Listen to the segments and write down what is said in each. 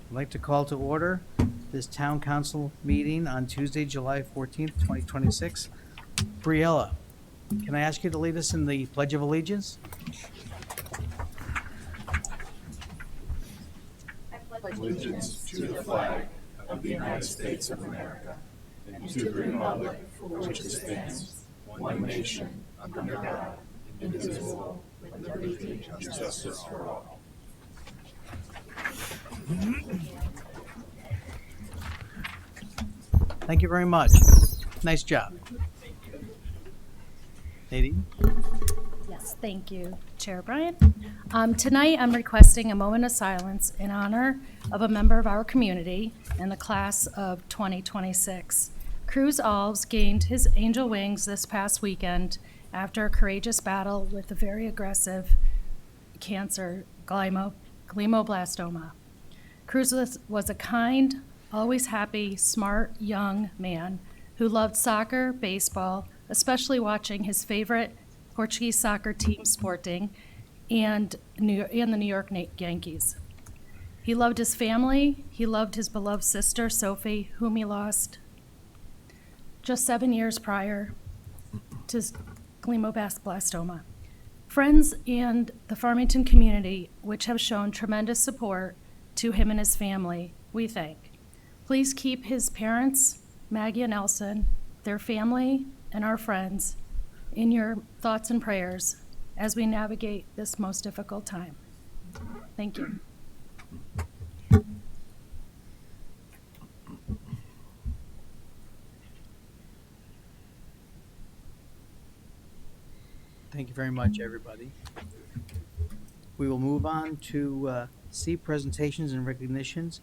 I'd like to call to order this town council meeting on Tuesday, July 14th, 2026. Briella, can I ask you to lead us in the Pledge of Allegiance? Allegiance to the flag of the United States of America and to the republic for which it stands, one nation, under God, indivisible, with liberty and justice for all. Thank you very much. Nice job. Nadine? Yes, thank you, Chair Bryant. Tonight, I'm requesting a moment of silence in honor of a member of our community in the class of 2026. Cruz Alves gained his angel wings this past weekend after a courageous battle with the very aggressive cancer, glioblastoma. Cruz was a kind, always happy, smart, young man who loved soccer, baseball, especially watching his favorite Portuguese soccer team, Sporting, and the New York Yankees. He loved his family. He loved his beloved sister, Sophie, whom he lost just 7 years prior to glioblastoma. Friends and the Farmington community, which have shown tremendous support to him and his family, we thank. Please keep his parents, Maggie and Elson, their family, and our friends in your thoughts and prayers as we navigate this most difficult time. Thank you. Thank you very much, everybody. We will move on to C, presentations and recognitions.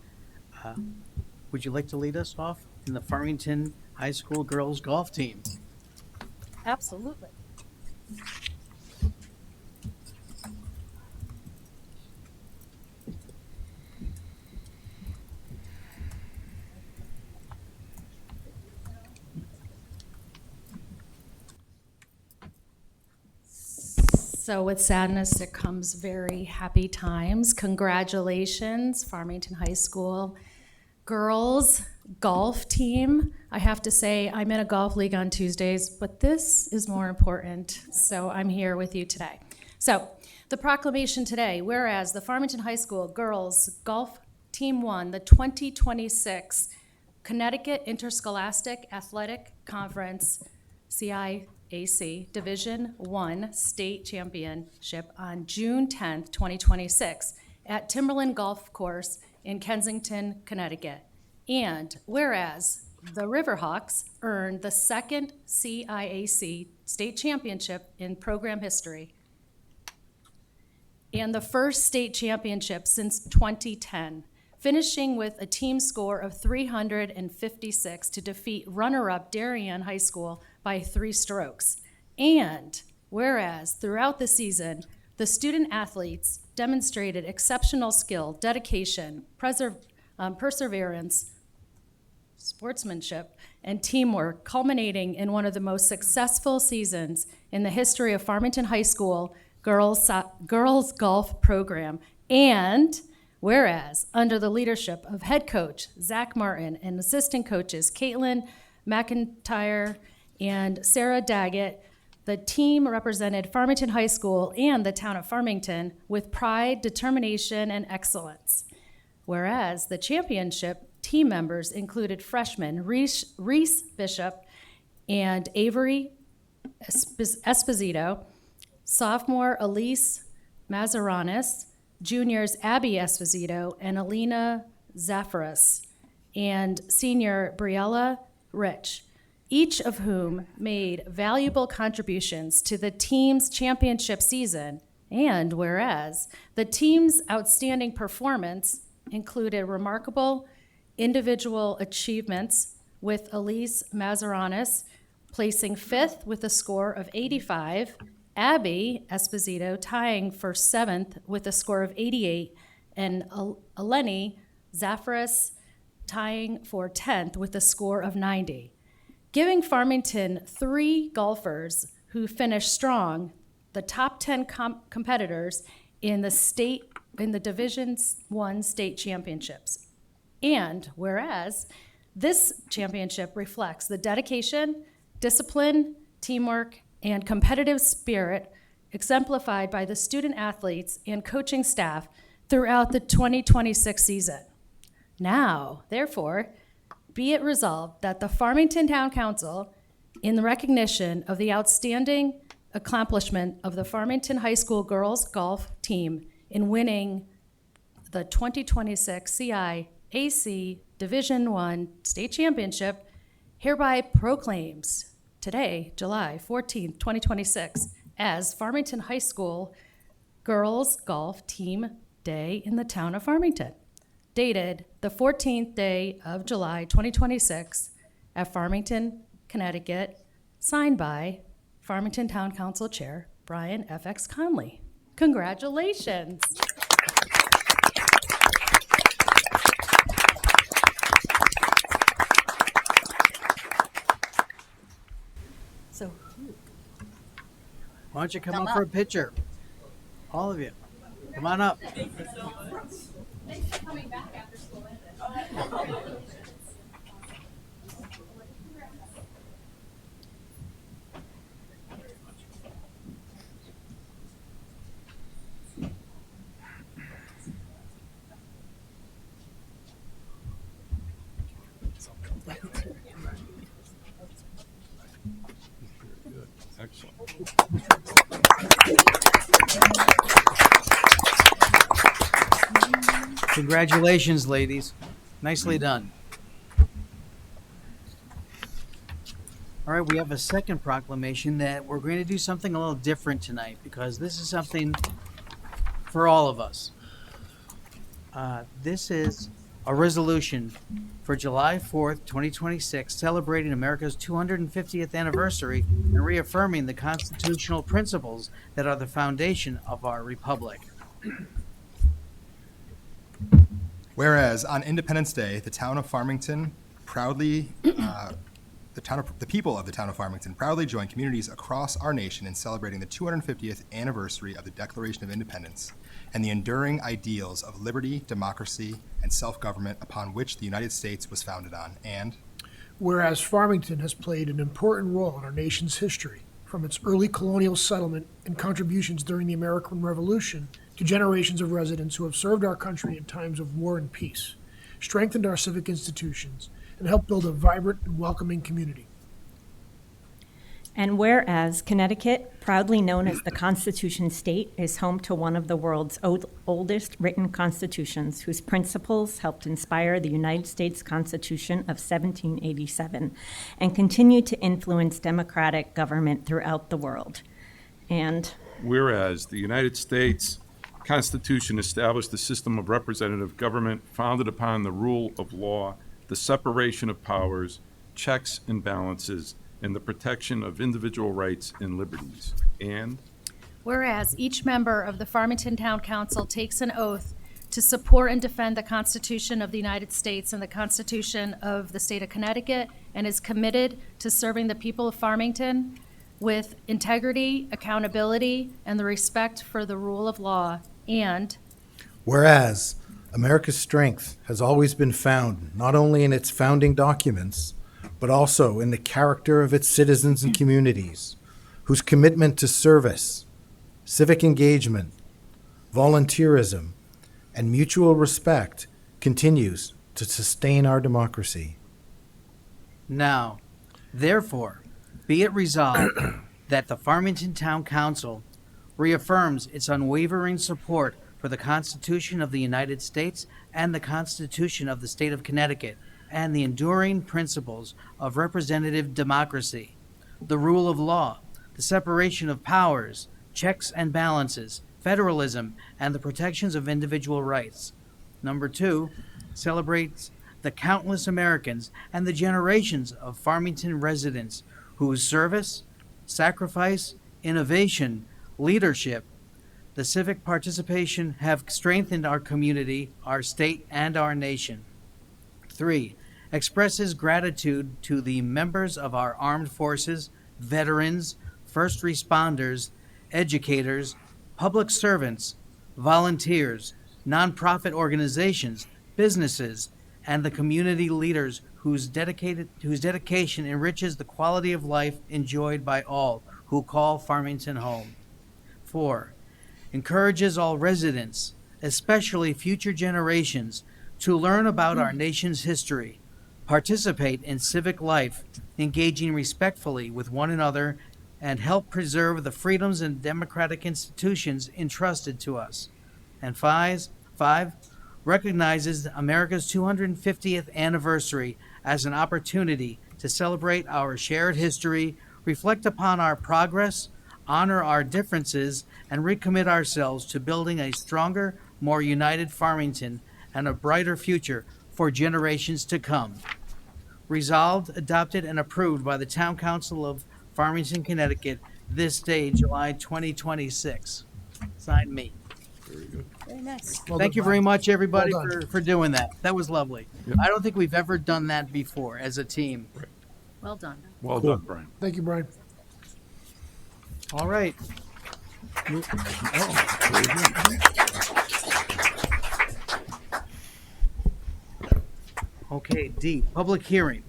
Would you like to lead us off in the Farmington High School girls golf team? Absolutely. So with sadness, it comes very happy times. Congratulations, Farmington High School girls golf team. I have to say, I'm in a golf league on Tuesdays, but this is more important, so I'm here with you today. So the proclamation today, whereas the Farmington High School girls golf team won the 2026 Connecticut Interscholastic Athletic Conference, CIAC Division I State Championship on June 10th, 2026 at Timberland Golf Course in Kensington, Connecticut. And whereas the Riverhawks earned the second CIAC State Championship in program history and the first state championship since 2010, finishing with a team score of 356 to defeat runner-up Darien High School by 3 strokes. And whereas throughout the season, the student athletes demonstrated exceptional skill, dedication, perseverance, sportsmanship, and teamwork, culminating in one of the most successful seasons in the history of Farmington High School girls golf program. And whereas under the leadership of head coach Zach Martin and assistant coaches Caitlin McIntyre and Sarah Daggett, the team represented Farmington High School and the town of Farmington with pride, determination, and excellence. Whereas the championship team members included freshmen Reese Bishop and Avery Esposito, sophomore Elise Mazaranis, juniors Abby Esposito and Alina Zafaras, and senior Briella Rich, each of whom made valuable contributions to the team's championship season. And whereas the team's outstanding performance included remarkable individual achievements, with Elise Mazaranis placing 5th with a score of 85, Abby Esposito tying for 7th with a score of 88, and Eleni Zafaras tying for 10th with a score of 90, giving Farmington 3 golfers who finished strong, the top 10 competitors in the Division I state championships. And whereas this championship reflects the dedication, discipline, teamwork, and competitive spirit exemplified by the student athletes and coaching staff throughout the 2026 season. Now, therefore, be it resolved that the Farmington Town Council, in the recognition of the outstanding accomplishment of the Farmington High School girls golf team in winning the 2026 CIAC Division I State Championship, hereby proclaims today, July 14th, 2026, as Farmington High School Girls Golf Team Day in the town of Farmington, dated the 14th day of July 2026 at Farmington, Connecticut, signed by Farmington Town Council Chair Brian F.X. Conley. Congratulations. So, Why don't you come up for a picture? All of you. Come on up. Excellent. Congratulations, ladies. Nicely done. All right, we have a second proclamation that we're going to do something a little different tonight because this is something for all of us. This is a resolution for July 4th, 2026, celebrating America's 250th anniversary and reaffirming the constitutional principles that are the foundation of our republic. Whereas on Independence Day, the town of Farmington proudly, the people of the town of Farmington proudly join communities across our nation in celebrating the 250th anniversary of the Declaration of Independence and the enduring ideals of liberty, democracy, and self-government upon which the United States was founded on. And whereas Farmington has played an important role in our nation's history, from its early colonial settlement and contributions during the American Revolution to generations of residents who have served our country in times of war and peace, strengthened our civic institutions, and helped build a vibrant and welcoming community. And whereas Connecticut, proudly known as the Constitution State, is home to one of the world's oldest written constitutions, whose principles helped inspire the United States Constitution of 1787 and continue to influence democratic government throughout the world. And Whereas the United States Constitution established a system of representative government founded upon the rule of law, the separation of powers, checks and balances, and the protection of individual rights and liberties. And whereas each member of the Farmington Town Council takes an oath to support and defend the Constitution of the United States and the Constitution of the State of Connecticut, and is committed to serving the people of Farmington with integrity, accountability, and the respect for the rule of law. And whereas America's strength has always been found not only in its founding documents, but also in the character of its citizens and communities, whose commitment to service, civic engagement, volunteerism, and mutual respect continues to sustain our democracy. Now, therefore, be it resolved that the Farmington Town Council reaffirms its unwavering support for the Constitution of the United States and the Constitution of the State of Connecticut, and the enduring principles of representative democracy, the rule of law, the separation of powers, checks and balances, federalism, and the protections of individual rights. Number 2, celebrates the countless Americans and the generations of Farmington residents whose service, sacrifice, innovation, leadership, the civic participation have strengthened our community, our state, and our nation. 3, expresses gratitude to the members of our armed forces, veterans, first responders, educators, public servants, volunteers, nonprofit organizations, businesses, and the community leaders whose dedication enriches the quality of life enjoyed by all who call Farmington home. 4, encourages all residents, especially future generations, to learn about our nation's history, participate in civic life, engaging respectfully with one another, and help preserve the freedoms and democratic institutions entrusted to us. And 5, recognizes America's 250th anniversary as an opportunity to celebrate our shared history, reflect upon our progress, honor our differences, and recommit ourselves to building a stronger, more united Farmington and a brighter future for generations to come. Resolved, adopted, and approved by the Town Council of Farmington, Connecticut, this day, July 2026. Signed, me. Very nice. Well Thank done, you very Brian. much, everybody, Well done. for doing that. That was lovely. Yep. I don't think we've ever done that before as a team. Well done. Well done, Brian. Thank you, Brian. All right. Okay, D, public hearing.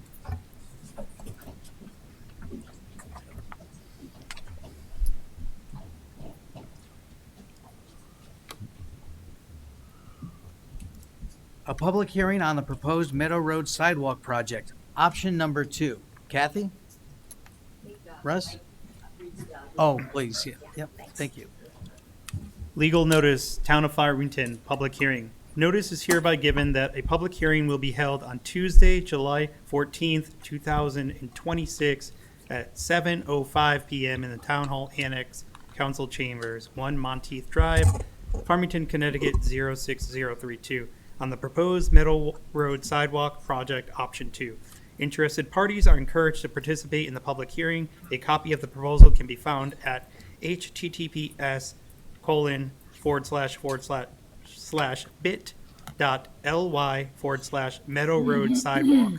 A public hearing on the proposed Meadow Road sidewalk project, option number 2. Kathy? Russ? Oh, please, yeah, yep, thank you. Legal notice, Town of Farmington, public hearing. Notice is hereby given that a public hearing will be held on Tuesday, July 14th, 2026 at 7:05 PM in the Town Hall Annex Council Chambers, 1 Monteith Drive, Farmington, Connecticut 06032, on the proposed Meadow Road Sidewalk Project Option 2. Interested parties are encouraged to participate in the public hearing. A copy of the proposal can be found at https://bit.ly/Meadow Road Sidewalk,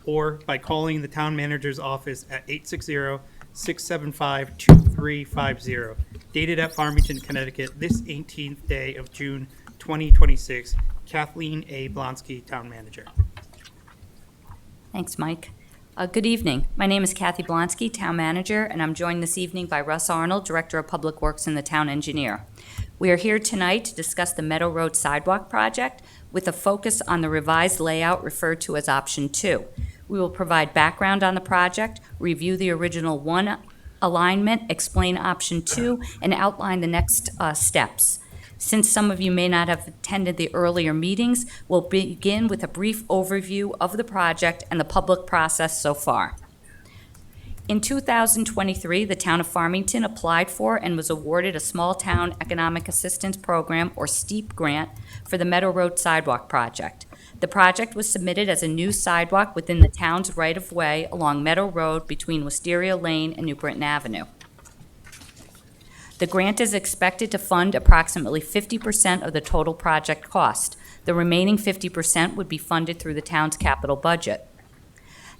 or by calling the town manager's office at 860-675-2350, dated at Farmington, Connecticut, this 18th day of June 2026. Kathleen A. Blonsky, Town Manager. Thanks, Mike. Good evening. My name is Kathy Blonsky, Town Manager, and I'm joined this evening by Russ Arnold, Director of Public Works and the Town Engineer. We are here tonight to discuss the Meadow Road Sidewalk Project with a focus on the revised layout referred to as Option 2. We will provide background on the project, review the original 1 alignment, explain Option 2, and outline the next steps. Since some of you may not have attended the earlier meetings, we'll begin with a brief overview of the project and the public process so far. In 2023, the town of Farmington applied for and was awarded a Small Town Economic Assistance Program, or STEEP grant, for the Meadow Road Sidewalk project. The project was submitted as a new sidewalk within the town's right-of-way along Meadow Road between Wisteria Lane and New Britain Avenue. The grant is expected to fund approximately 50% of the total project cost. The remaining 50% would be funded through the town's capital budget.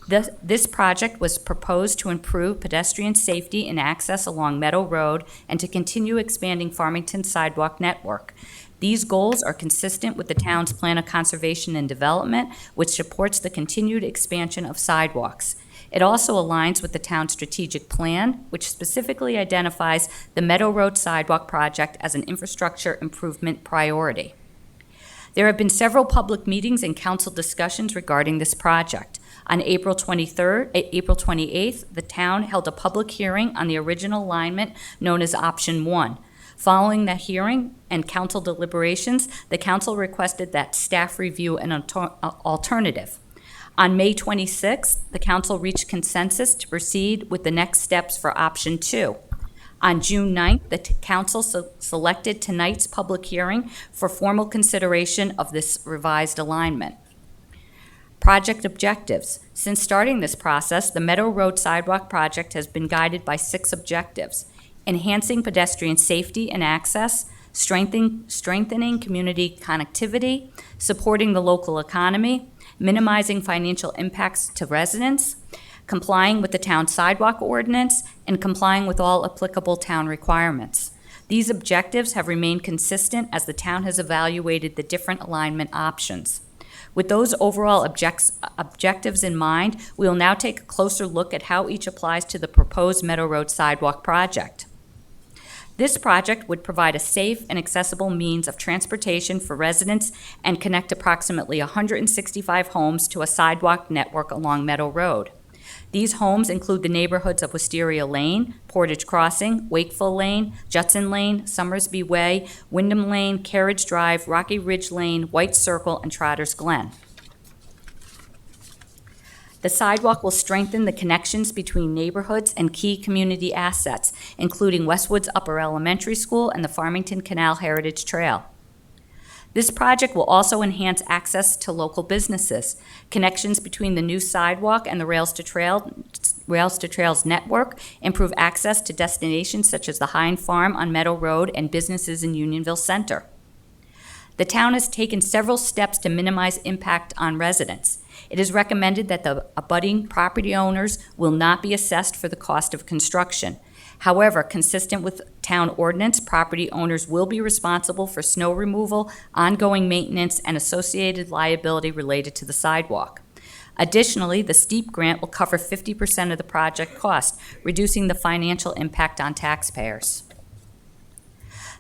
This project was proposed to improve pedestrian safety and access along Meadow Road and to continue expanding Farmington's sidewalk network. These goals are consistent with the town's plan of conservation and development, which supports the continued expansion of sidewalks. It also aligns with the town's strategic plan, which specifically identifies the Meadow Road Sidewalk project as an infrastructure improvement priority. There have been several public meetings and council discussions regarding this project. On April 28th, the town held a public hearing on the original alignment known as Option 1. Following that hearing and council deliberations, the council requested that staff review an alternative. On May 26th, the council reached consensus to proceed with the next steps for Option 2. On June 9th, the council selected tonight's public hearing for formal consideration of this revised alignment. Project objectives. Since starting this process, the Meadow Road Sidewalk project has been guided by 6 objectives: enhancing pedestrian safety and access, strengthening community connectivity, supporting the local economy, minimizing financial impacts to residents, complying with the town sidewalk ordinance, and complying with all applicable town requirements. These objectives have remained consistent as the town has evaluated the different alignment options. With those overall objectives in mind, we will now take a closer look at how each applies to the proposed Meadow Road Sidewalk project. This project would provide a safe and accessible means of transportation for residents and connect approximately 165 homes to a sidewalk network along Meadow Road. These homes include the neighborhoods of Wisteria Lane, Portage Crossing, Wakeful Lane, Judson Lane, Summersby Way, Wyndham Lane, Carriage Drive, Rocky Ridge Lane, White Circle, and Trotter's Glen. The sidewalk will strengthen the connections between neighborhoods and key community assets, including Westwood's Upper Elementary School and the Farmington Canal Heritage Trail. This project will also enhance access to local businesses. Connections between the new sidewalk and the Rails to Trails network improve access to destinations such as the Hine Farm on Meadow Road and businesses in Unionville Center. The town has taken several steps to minimize impact on residents. It is recommended that the abutting property owners will not be assessed for the cost of construction. However, consistent with town ordinance, property owners will be responsible for snow removal, ongoing maintenance, and associated liability related to the sidewalk. Additionally, the STEEP grant will cover 50% of the project cost, reducing the financial impact on taxpayers.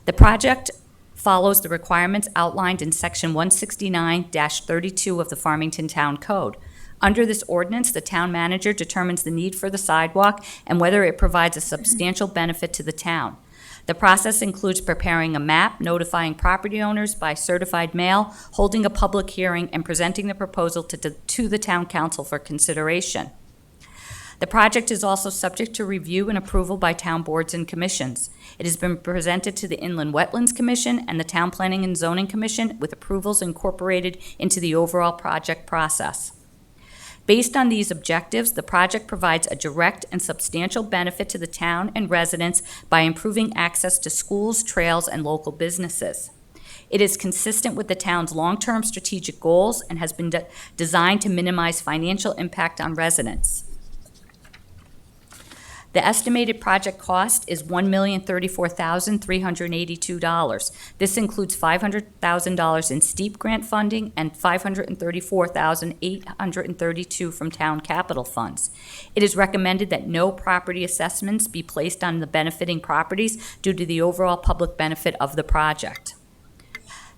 The project follows the requirements outlined in Section 169-32 of the Farmington Town Code. Under this ordinance, the town manager determines the need for the sidewalk and whether it provides a substantial benefit to the town. The process includes preparing a map, notifying property owners by certified mail, holding a public hearing, and presenting the proposal to the town council for consideration. The project is also subject to review and approval by town boards and commissions. It has been presented to the Inland Wetlands Commission and the Town Planning and Zoning Commission, with approvals incorporated into the overall project process. Based on these objectives, the project provides a direct and substantial benefit to the town and residents by improving access to schools, trails, and local businesses. It is consistent with the town's long-term strategic goals and has been designed to minimize financial impact on residents. The estimated project cost is $1,034,382. This includes $500,000 in STEEP grant funding and $534,832 from town capital funds. It is recommended that no property assessments be placed on the benefiting properties due to the overall public benefit of the project.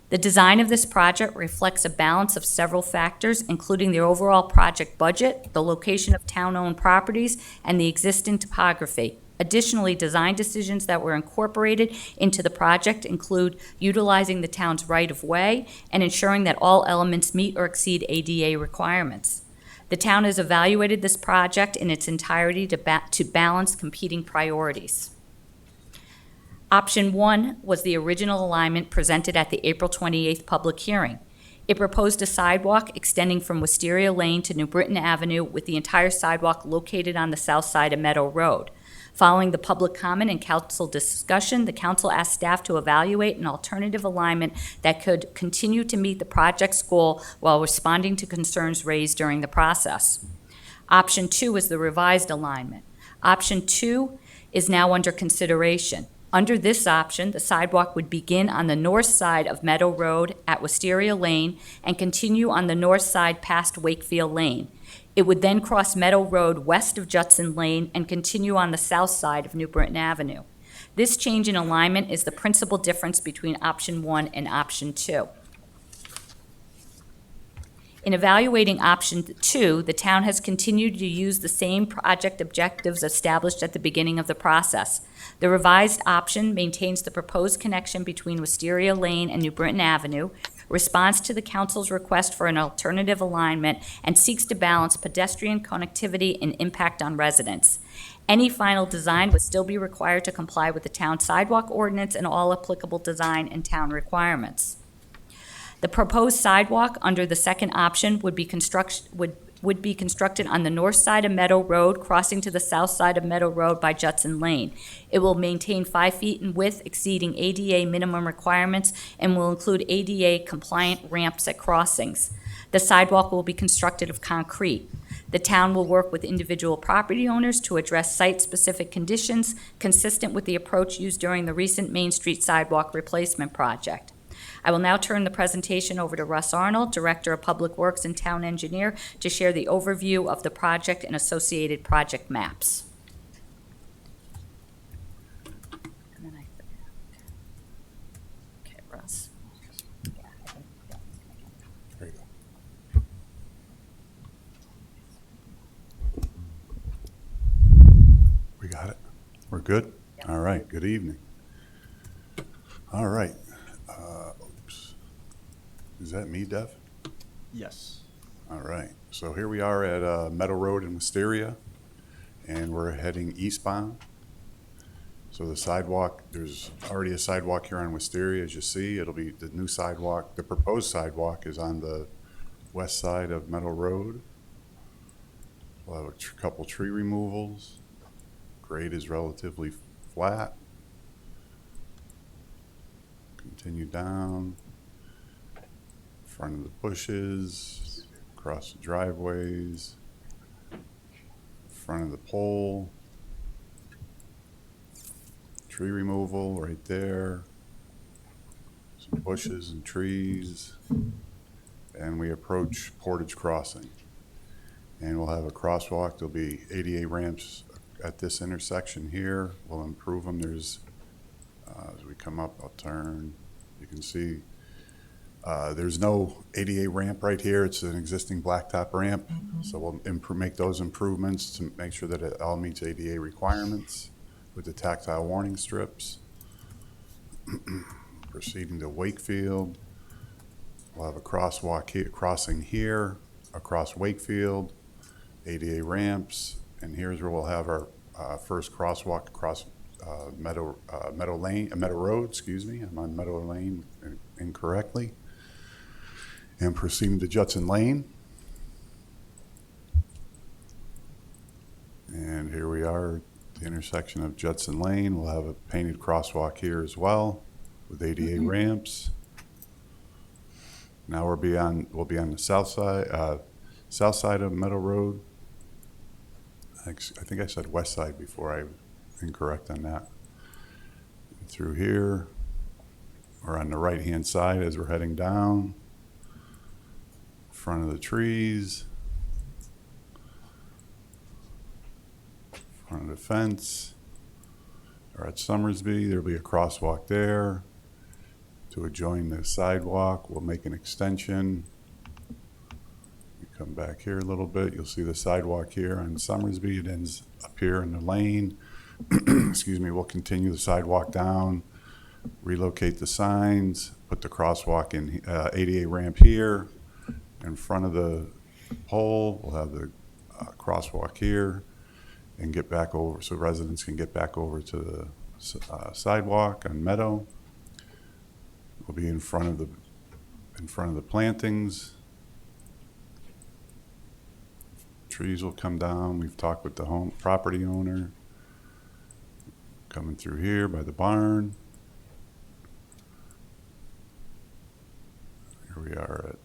The design of this project reflects a balance of several factors, including the overall project budget, the location of town-owned properties, and the existing topography. Additionally, design decisions that were incorporated into the project include utilizing the town's right-of-way and ensuring that all elements meet or exceed ADA requirements. The town has evaluated this project in its entirety to balance competing priorities. Option 1 was the original alignment presented at the April 28th public hearing. It proposed a sidewalk extending from Wisteria Lane to New Britain Avenue, with the entire sidewalk located on the south side of Meadow Road. Following the public comment and council discussion, the council asked staff to evaluate an alternative alignment that could continue to meet the project's goal while responding to concerns raised during the process. Option 2 is the revised alignment. Option 2 is now under consideration. Under this option, the sidewalk would begin on the north side of Meadow Road at Wisteria Lane and continue on the north side past Wakefield Lane. It would then cross Meadow Road west of Judson Lane and continue on the south side of New Britain Avenue. This change in alignment is the principal difference between Option 1 and Option 2. In evaluating Option 2, the town has continued to use the same project objectives established at the beginning of the process. The revised option maintains the proposed connection between Wisteria Lane and New Britain Avenue, responds to the council's request for an alternative alignment, and seeks to balance pedestrian connectivity and impact on residents. Any final design would still be required to comply with the town sidewalk ordinance and all applicable design and town requirements. The proposed sidewalk under the second option would be constructed on the north side of Meadow Road, crossing to the south side of Meadow Road by Judson Lane. It will maintain 5 feet in width, exceeding ADA minimum requirements, and will include ADA compliant ramps at crossings. The sidewalk will be constructed of concrete. The town will work with individual property owners to address site-specific conditions consistent with the approach used during the recent Main Street sidewalk replacement project. I will now turn the presentation over to Russ Arnold, Director of Public Works and Town Engineer, to share the overview of the project and associated project maps. And then okay, Russ. There you go. We got it? We're good? All right, good evening. All right. Oops. Is that me, Dev? Yes. All right. So here we are at Meadow Road in Wisteria, and we're heading eastbound. So the sidewalk, there's already a sidewalk here on Wisteria, as you see. It'll be the new sidewalk. The proposed sidewalk is on the west side of Meadow Road. We'll have a couple tree removals. Grade is relatively flat. Continue down. Front of the bushes, across the driveways, front of the pole. Tree removal right there. Some bushes and trees. And we approach Portage Crossing. And we'll have a crosswalk. There'll be ADA ramps at this intersection here. We'll improve them. There's, as we come up, I'll turn. You can see there's no ADA ramp right here. It's an existing blacktop ramp. So we'll make those improvements to make sure that it all meets ADA requirements with the tactile warning strips. Proceeding to Wakefield. We'll have a crosswalk here, crossing here, across Wakefield, ADA ramps, and here's where we'll have our first crosswalk across Meadow Road, excuse me. I'm on Meadow Lane incorrectly. And proceeding to Judson Lane. And here we are at the intersection of Judson Lane. We'll have a painted crosswalk here as well with ADA ramps. Now we'll be on the south side of Meadow Road. I think I said west side before. I was incorrect on that. Through here, we're on the right-hand side as we're heading down. Front of the trees. Front of the fence. Or at Summersby, there'll be a crosswalk there. To adjoin the sidewalk, we'll make an extension. You come back here a little bit, you'll see the sidewalk here on Summersby. It ends up here in the lane. Excuse me, we'll continue the sidewalk down, relocate the signs, put the crosswalk in, ADA ramp here. In front of the pole, we'll have the crosswalk here and get back over so residents can get back over to the sidewalk on Meadow. We'll be in front of the plantings. Trees will come down. We've talked with the property owner. Coming through here by the barn. Here we are at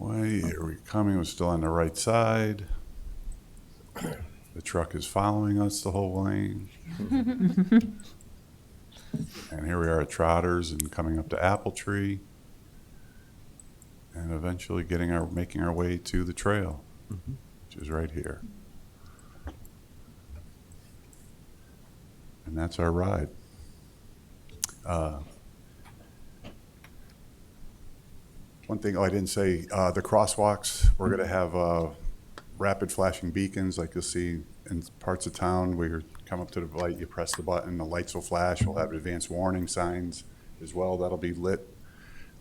here we coming. We're still on the right side. The truck is following us the whole lane. And here we are at Trotters and coming up to Apple Tree. And eventually making our way to the trail, which is right here. And that's our ride. One thing, I didn't say, the crosswalks, we're going to have rapid flashing beacons like you'll see in parts of town where you come up to the light, you press the button, the lights will flash. We'll have advanced warning signs as well that'll be lit.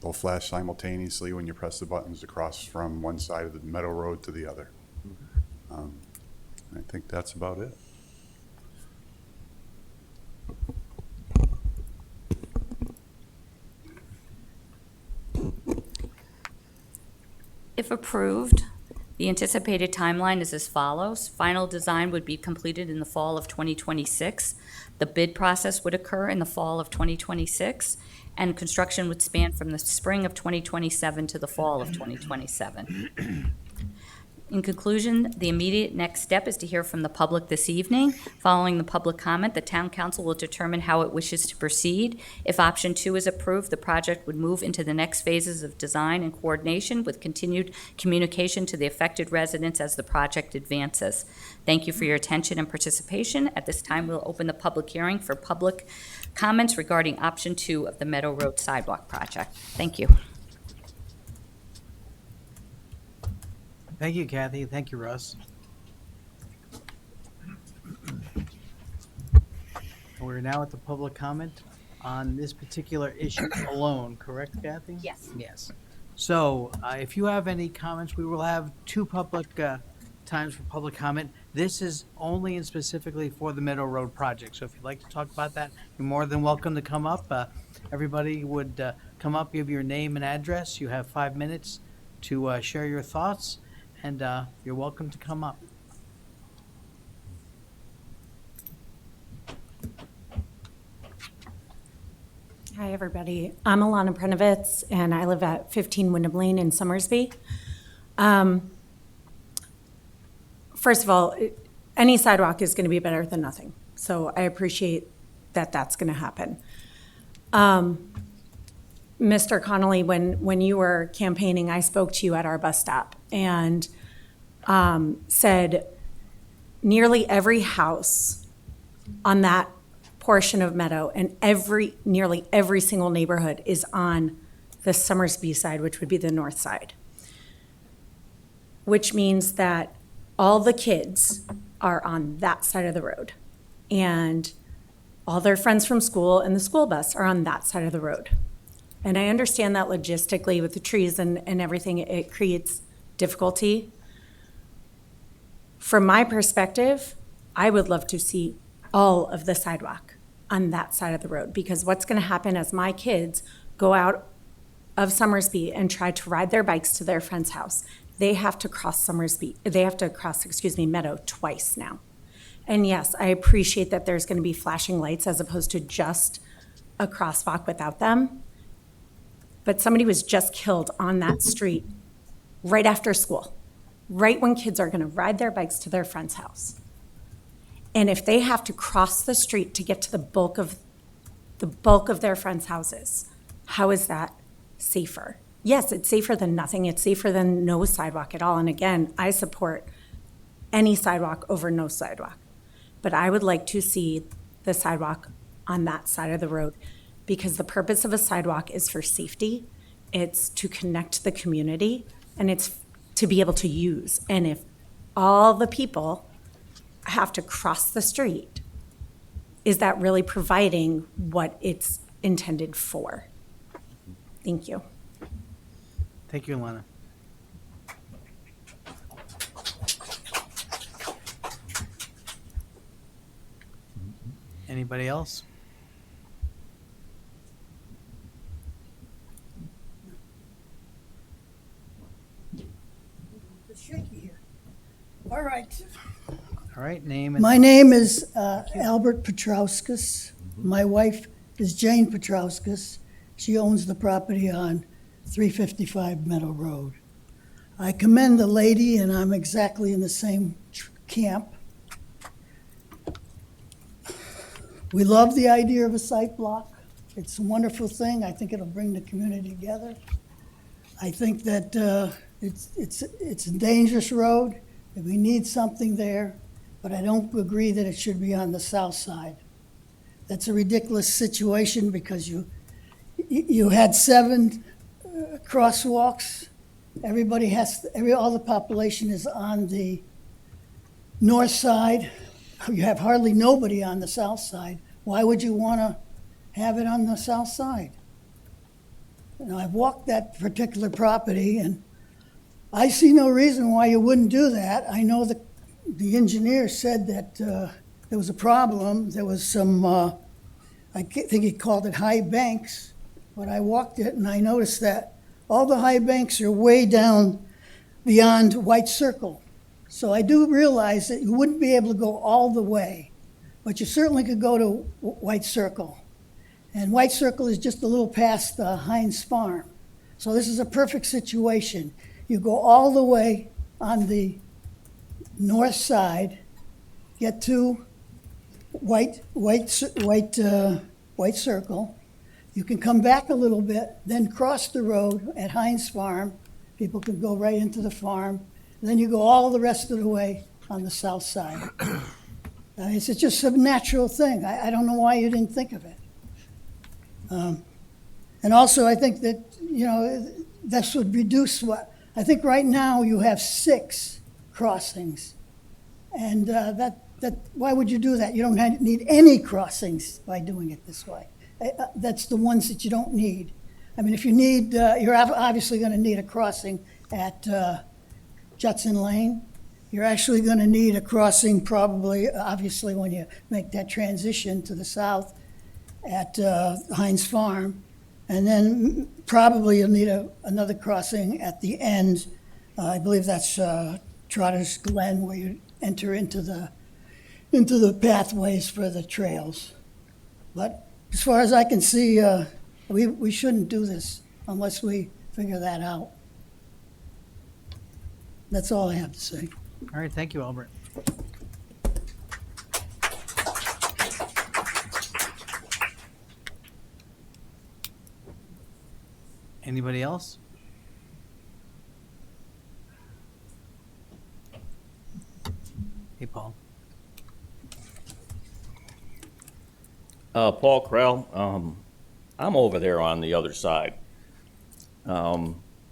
They'll flash simultaneously when you press the buttons to cross from one side of the Meadow Road to the other. I think that's about it. If approved, the anticipated timeline is as follows. Final design would be completed in the fall of 2026. The bid process would occur in the fall of 2026, and construction would span from the spring of 2027 to the fall of 2027. In conclusion, the immediate next step is to hear from the public this evening. Following the public comment, the town council will determine how it wishes to proceed. If option 2 is approved, the project would move into the next phases of design and coordination with continued communication to the affected residents as the project advances. Thank you for your attention and participation. At this time, we'll open the public hearing for public comments regarding option 2 of the Meadow Road Sidewalk project. Thank you. Thank you, Kathy. Thank you, Russ. We're now at the public comment on this particular issue alone, correct, Kathy? Yes. Yes. So if you have any comments, we will have 2 public times for public comment. This is only and specifically for the Meadow Road project. So if you'd like to talk about that, you're more than welcome to come up. Everybody would come up, give your name and address. You have 5 minutes to share your thoughts, and you're welcome to come up. Hi, everybody. I'm Alana Prenovitz, and I live at 15 Wyndham Lane in Somersby. First of all, any sidewalk is going to be better than nothing. So I appreciate that that's going to happen. Mr. Connolly, when you were campaigning, I spoke to you at our bus stop and said nearly every house on that portion of Meadow and nearly every single neighborhood is on the Somersby side, which would be the north side. Which means that all the kids are on that side of the road. And all their friends from school and the school bus are on that side of the road. And I understand that logistically with the trees and everything, it creates difficulty. From my perspective, I would love to see all of the sidewalk on that side of the road, because what's going to happen as my kids go out of Somersby and try to ride their bikes to their friend's house, they have to cross Meadow twice now. And yes, I appreciate that there's going to be flashing lights as opposed to just a crosswalk without them. But somebody was just killed on that street right after school, right when kids are going to ride their bikes to their friend's house. And if they have to cross the street to get to the bulk of their friends' houses, how is that safer? Yes, it's safer than nothing. It's safer than no sidewalk at all. And again, I support any sidewalk over no sidewalk. But I would like to see the sidewalk on that side of the road, because the purpose of a sidewalk is for safety. It's to connect the community, and it's to be able to use. And if all the people have to cross the street, is that really providing what it's intended for? Thank you. Thank you, Alana. Anybody else? Shaky here. All right. All right, name and. My name is Albert Petrauskas. My wife is Jane Petrauskas. She owns the property on 355 Meadow Road. I commend the lady, and I'm exactly in the same camp. We love the idea of a site block. It's a wonderful thing. I think it'll bring the community together. I think that it's a dangerous road, and we need something there, but I don't agree that it should be on the south side. That's a ridiculous situation, because you had 7 crosswalks. All the population is on the north side. You have hardly nobody on the south side. Why would you want to have it on the south side? I've walked that particular property, and I see no reason why you wouldn't do that. I know that the engineer said that there was a problem. There was some, I think he called it high banks, but I walked it and I noticed that all the high banks are way down beyond White Circle. So I do realize that you wouldn't be able to go all the way, but you certainly could go to White Circle. And White Circle is just a little past Heinz Farm. So this is a perfect situation. You go all the way on the north side, get to white circle. You can come back a little bit, then cross the road at Heinz Farm. People can go right into the farm. And then you go all the rest of the way on the south side. It's just a natural thing. I don't know why you didn't think of it. And also, I think that, this would reduce I think right now you have 6 crossings. And why would you do that? You don't need any crossings by doing it this way. That's the ones that you don't need. I mean, if you need, you're obviously going to need a crossing at Judson Lane. You're actually going to need a crossing probably, obviously, when you make that transition to the south at Heinz Farm. And then probably you'll need another crossing at the end. I believe that's Trotter's Glen, where you enter into the pathways for the trails. But as far as I can see, we shouldn't do this unless we figure that out. That's all I have to say. All right, thank you, Albert. Anybody else? Hey, Paul. Paul Krell, I'm over there on the other side,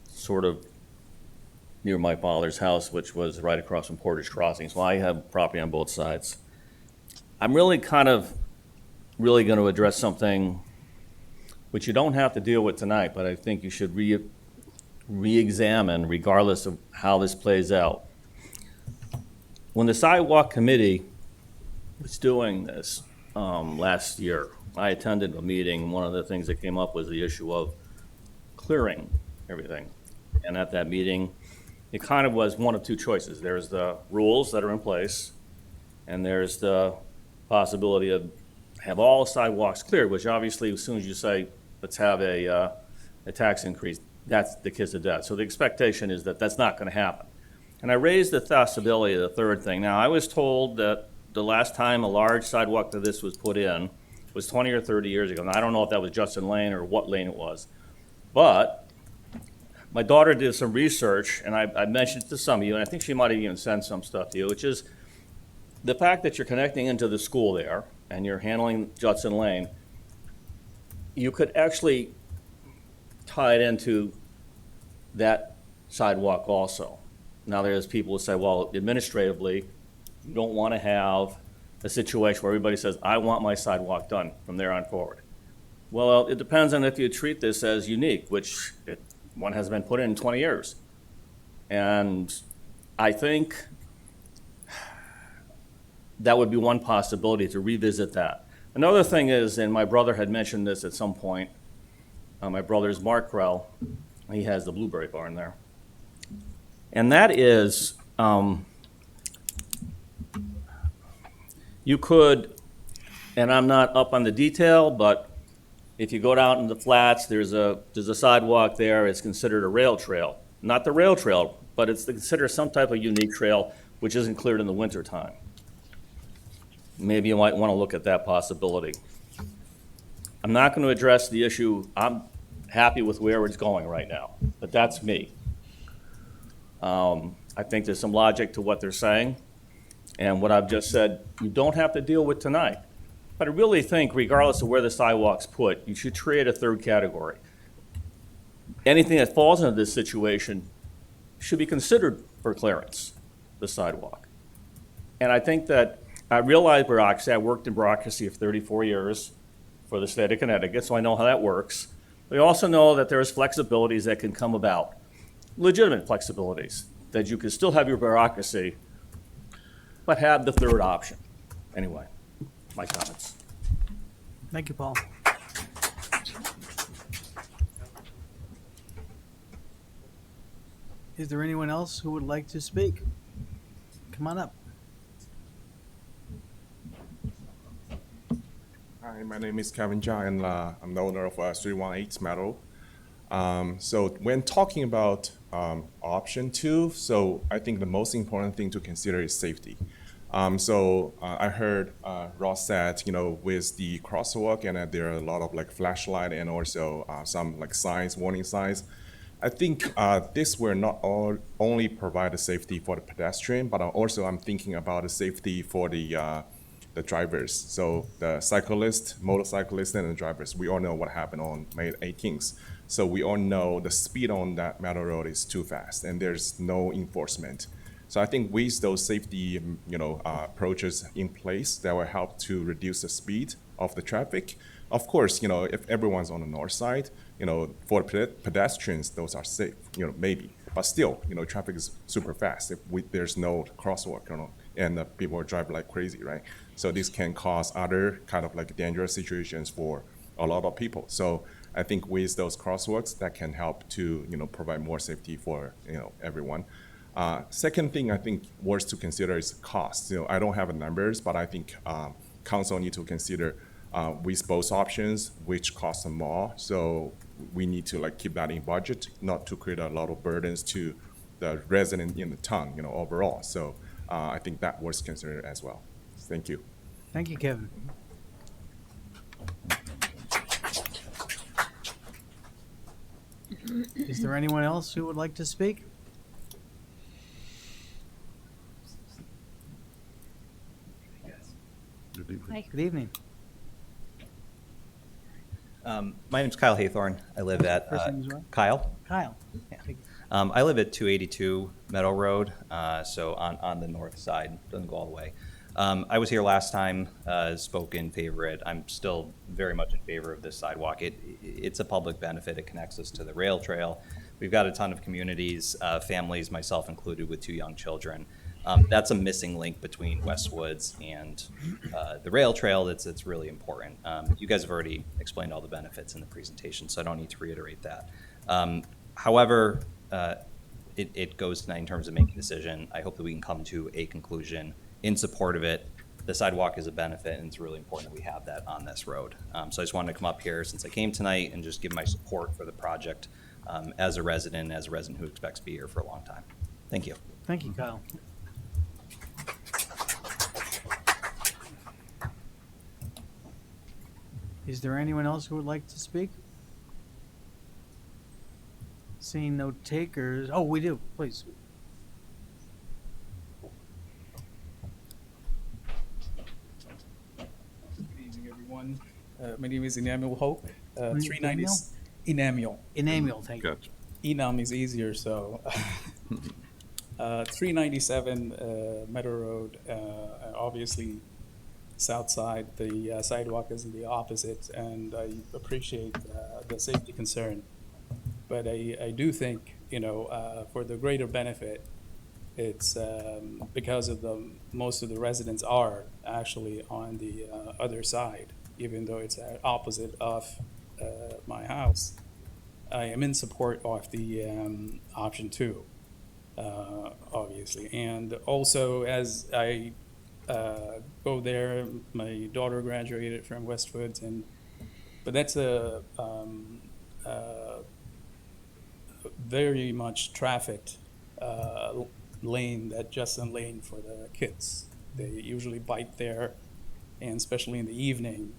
sort of near my father's house, which was right across from Portage Crossing. So I have property on both sides. I'm really going to address something which you don't have to deal with tonight, but I think you should re-examine regardless of how this plays out. When the sidewalk committee was doing this last year, I attended a meeting. One of the things that came up was the issue of clearing everything. And at that meeting, it kind of was one of two choices. There's the rules that are in place, and there's the possibility of have all sidewalks cleared, which obviously as soon as you say, let's have a tax increase, that's the kiss of death. So the expectation is that that's not going to happen. And I raised the possibility of the third thing. Now, I was told that the last time a large sidewalk to this was put in was 20 or 30 years ago. Now, I don't know if that was Judson Lane or what lane it was. But my daughter did some research, and I mentioned it to some of you, and I think she might have even sent some stuff to you, which is the fact that you're connecting into the school there, and you're handling Judson Lane, you could actually tie it into that sidewalk also. Now, there's people who say, well, administratively, you don't want to have a situation where everybody says, I want my sidewalk done from there on forward. Well, it depends on if you treat this as unique, which one has been put in 20 years. And I think that would be one possibility to revisit that. Another thing is, and my brother had mentioned this at some point, my brother is Mark Krell. He has the Blueberry Barn there. And that is, you could, and I'm not up on the detail, but if you go down in the flats, there's a sidewalk there. It's considered a rail trail. Not the rail trail, but it's considered some type of unique trail which isn't cleared in the wintertime. Maybe you might want to look at that possibility. I'm not going to address the issue. I'm happy with where it's going right now, but that's me. I think there's some logic to what they're saying, and what I've just said, you don't have to deal with tonight. But I really think, regardless of where the sidewalk's put, you should create a third category. Anything that falls into this situation should be considered for clearance, the sidewalk. And I think that I realize bureaucracy. I worked in bureaucracy for 34 years for the state of Connecticut, so I know how that works. But I also know that there's flexibilities that can come about, legitimate flexibilities, that you can still have your bureaucracy, but have the third option. Anyway, my comments. Thank you, Paul. Is there anyone else who would like to speak? Come on up. Hi, my name is Kevin Jha, and I'm the owner of 318 Meadow. So when talking about option two, so I think the most important thing to consider is safety. I heard Ross said, with the crosswalk and there are a lot of like flashlight and also some like signs, warning signs. I think this will not only provide the safety for the pedestrian, but also I'm thinking about the safety for the drivers. So the cyclists, motorcyclists, and the drivers. We all know what happened on May 18th. So we all know the speed on that metal road is too fast, and there's no enforcement. So I think with those safety, approaches in place, that will help to reduce the speed of the traffic. Of course, if everyone's on the north side, for pedestrians, those are safe, maybe. But still, traffic is super fast if there's no crosswalk, and people are driving like crazy, right? So this can cause other kind of like dangerous situations for a lot of people. So I think with those crosswalks, that can help to, provide more safety for, everyone. Second thing I think worth to consider is cost. I don't have numbers, but I think council need to consider with both options, which costs more. So we need to like keep that in budget, not to create a lot of burdens to the resident in the town, overall. So I think that was considered as well. Thank you. Thank you, Kevin. Is there anyone else who would like to speak? Hi. Good evening. My name's Kyle Haythorne. I live at First name is what? Kyle. Kyle. Yeah. I live at 282 Meadow Road, so on the north side, doesn't go all the way. I was here last time, spoke in favor of it. I'm still very much in favor of this sidewalk. It's a public benefit. It connects us to the rail trail. We've got a ton of communities, families, myself included, with 2 young children. That's a missing link between Westwoods and the rail trail that's really important. You guys have already explained all the benefits in the presentation, so I don't need to reiterate that. However, it goes tonight in terms of making a decision. I hope that we can come to a conclusion in support of it. The sidewalk is a benefit, and it's really important that we have that on this road. So I just wanted to come up here since I came tonight and just give my support for the project as a resident who expects to be here for a long time. Thank you. Thank you, Kyle. Is there anyone else who would like to speak? Seeing no takers. Oh, we do, please. Good evening, everyone. My name is Enamil Hoke. Name is 390 Enamil. Enamil, thank you. Gotcha. Enam is easier, so 397 Meadow Road. Obviously, south side, the sidewalk is in the opposite, and I appreciate the safety concern. But I do think, for the greater benefit, it's because of most of the residents are actually on the other side, even though it's opposite of my house. I am in support of the option 2, obviously. And also, as I go there, my daughter graduated from Westwoods, but that's a very much trafficked lane, that Justin Lane for the kids. They usually bike there, and especially in the evening.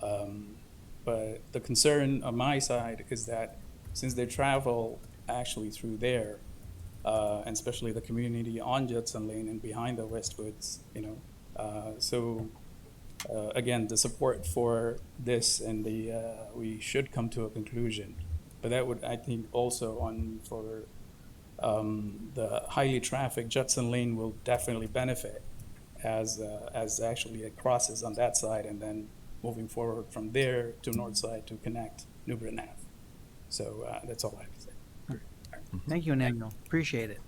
But the concern on my side is that since they travel actually through there, and especially the community on Judson Lane and behind the Westwoods, again, the support for this, and we should come to a conclusion. But that would, I think, also for the highly trafficked Judson Lane will definitely benefit as actually it crosses on that side, and then moving forward from there to north side to connect New Britain Ave. So that's all I have to say. Thank you, Enamil. Appreciate it.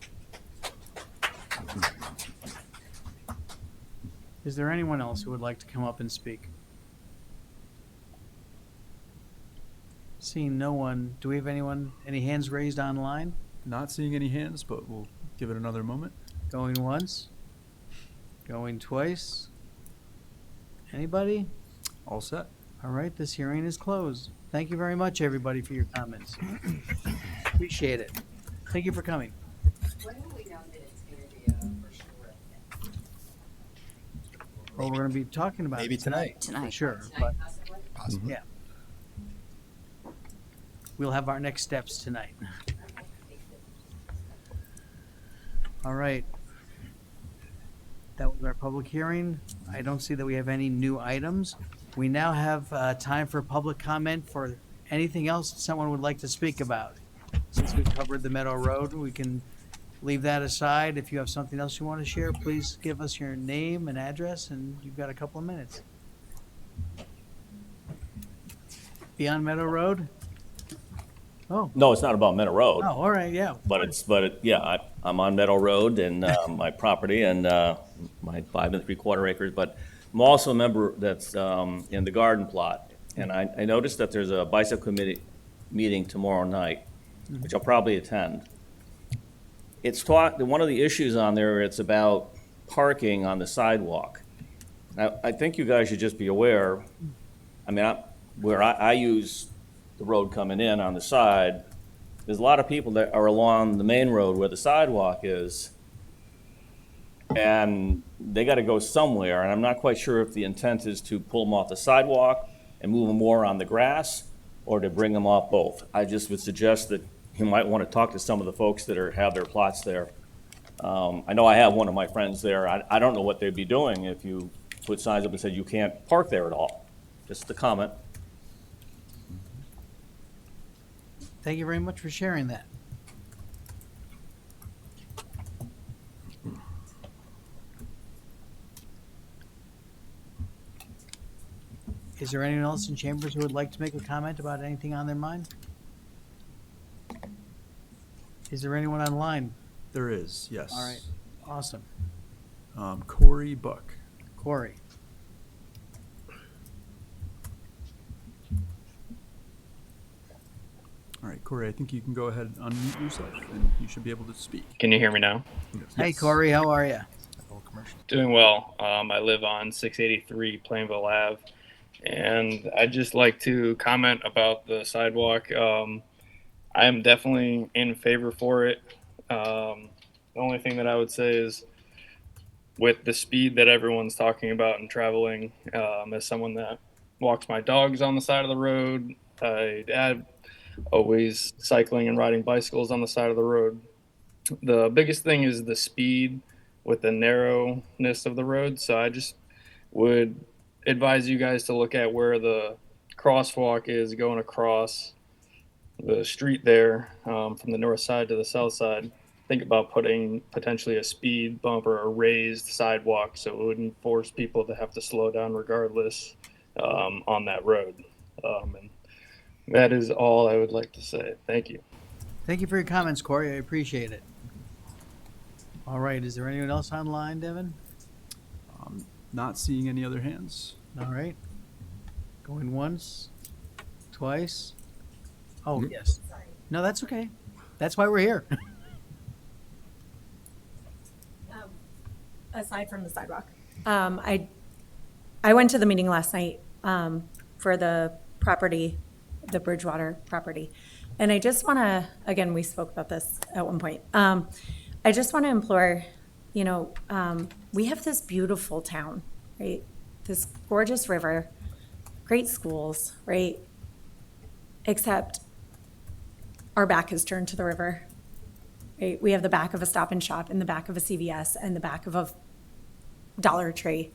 Is there anyone else who would like to come up and speak? Seeing no one, do we have any hands raised online? Not seeing any hands, but we'll give it another moment. Going once? Going twice? Anybody? All set. All right, this hearing is closed. Thank you very much, everybody, for your comments. Appreciate it. Thank you for coming. Well, we're gonna be talking about Maybe it tonight. Tonight. For sure, but, Possibly. yeah. We'll have our next steps tonight. All right. That was our public hearing. I don't see that we have any new items. We now have time for public comment for anything else someone would like to speak about. Since we've covered the Meadow Road, we can leave that aside. If you have something else you want to share, please give us your name and address, and you've got a couple of minutes. Beyond Meadow Road? Oh, No, it's not about Meadow Road. oh, all right, yeah. I'm on Meadow Road and my property and my 5 3/4 acres, but I'm also a member that's in the garden plot. And I noticed that there's a bicycle committee meeting tomorrow night, which I'll probably attend. It's one of the issues on there, it's about parking on the sidewalk. Now, I think you guys should just be aware, I mean, where I use the road coming in on the side, there's a lot of people that are along the main road where the sidewalk is, and they gotta go somewhere, and I'm not quite sure if the intent is to pull them off the sidewalk and move them more on the grass, or to bring them off both. I just would suggest that you might wanna talk to some of the folks that have their plots there. I know I have one of my friends there. I don't know what they'd be doing if you put signs up and said you can't park there at all. Just a comment. Thank you very much for sharing that. Is there anyone else in chambers who would like to make a comment about anything on their mind? Is there anyone online? There is, yes. All right, awesome. Corey Buck. Corey. All right, Corey, I think you can go ahead and unmute yourself, and you should be able to speak. Can you hear me now? Hey, Yes. Corey, how are you? Doing well. I live on 683 Plainville Ave, and I'd just like to comment about the sidewalk. I am definitely in favor for it. The only thing that I would say is with the speed that everyone's talking about and traveling, as someone that walks my dogs on the side of the road, I always cycling and riding bicycles on the side of the road. The biggest thing is the speed with the narrowness of the road. So I just would advise you guys to look at where the crosswalk is going across the street there, from the north side to the south side. Think about putting potentially a speed bump or a raised sidewalk so it wouldn't force people to have to slow down regardless on that road. And that is all I would like to say. Thank you. Thank you for your comments, Corey. I appreciate it. All right, is there anyone else online, Devin? Not seeing any other hands. All right. Going once, twice. Oh, yes. No, that's okay. That's why we're here. Aside from the sidewalk. I went to the meeting last night for the property, the Bridgewater property. And I just want to, again, we spoke about this at one point. I just want to implore, we have this beautiful town, right? This gorgeous river, great schools, right? Except our back is turned to the river. Right? We have the back of a Stop and Shop and the back of a CVS and the back of a Dollar Tree.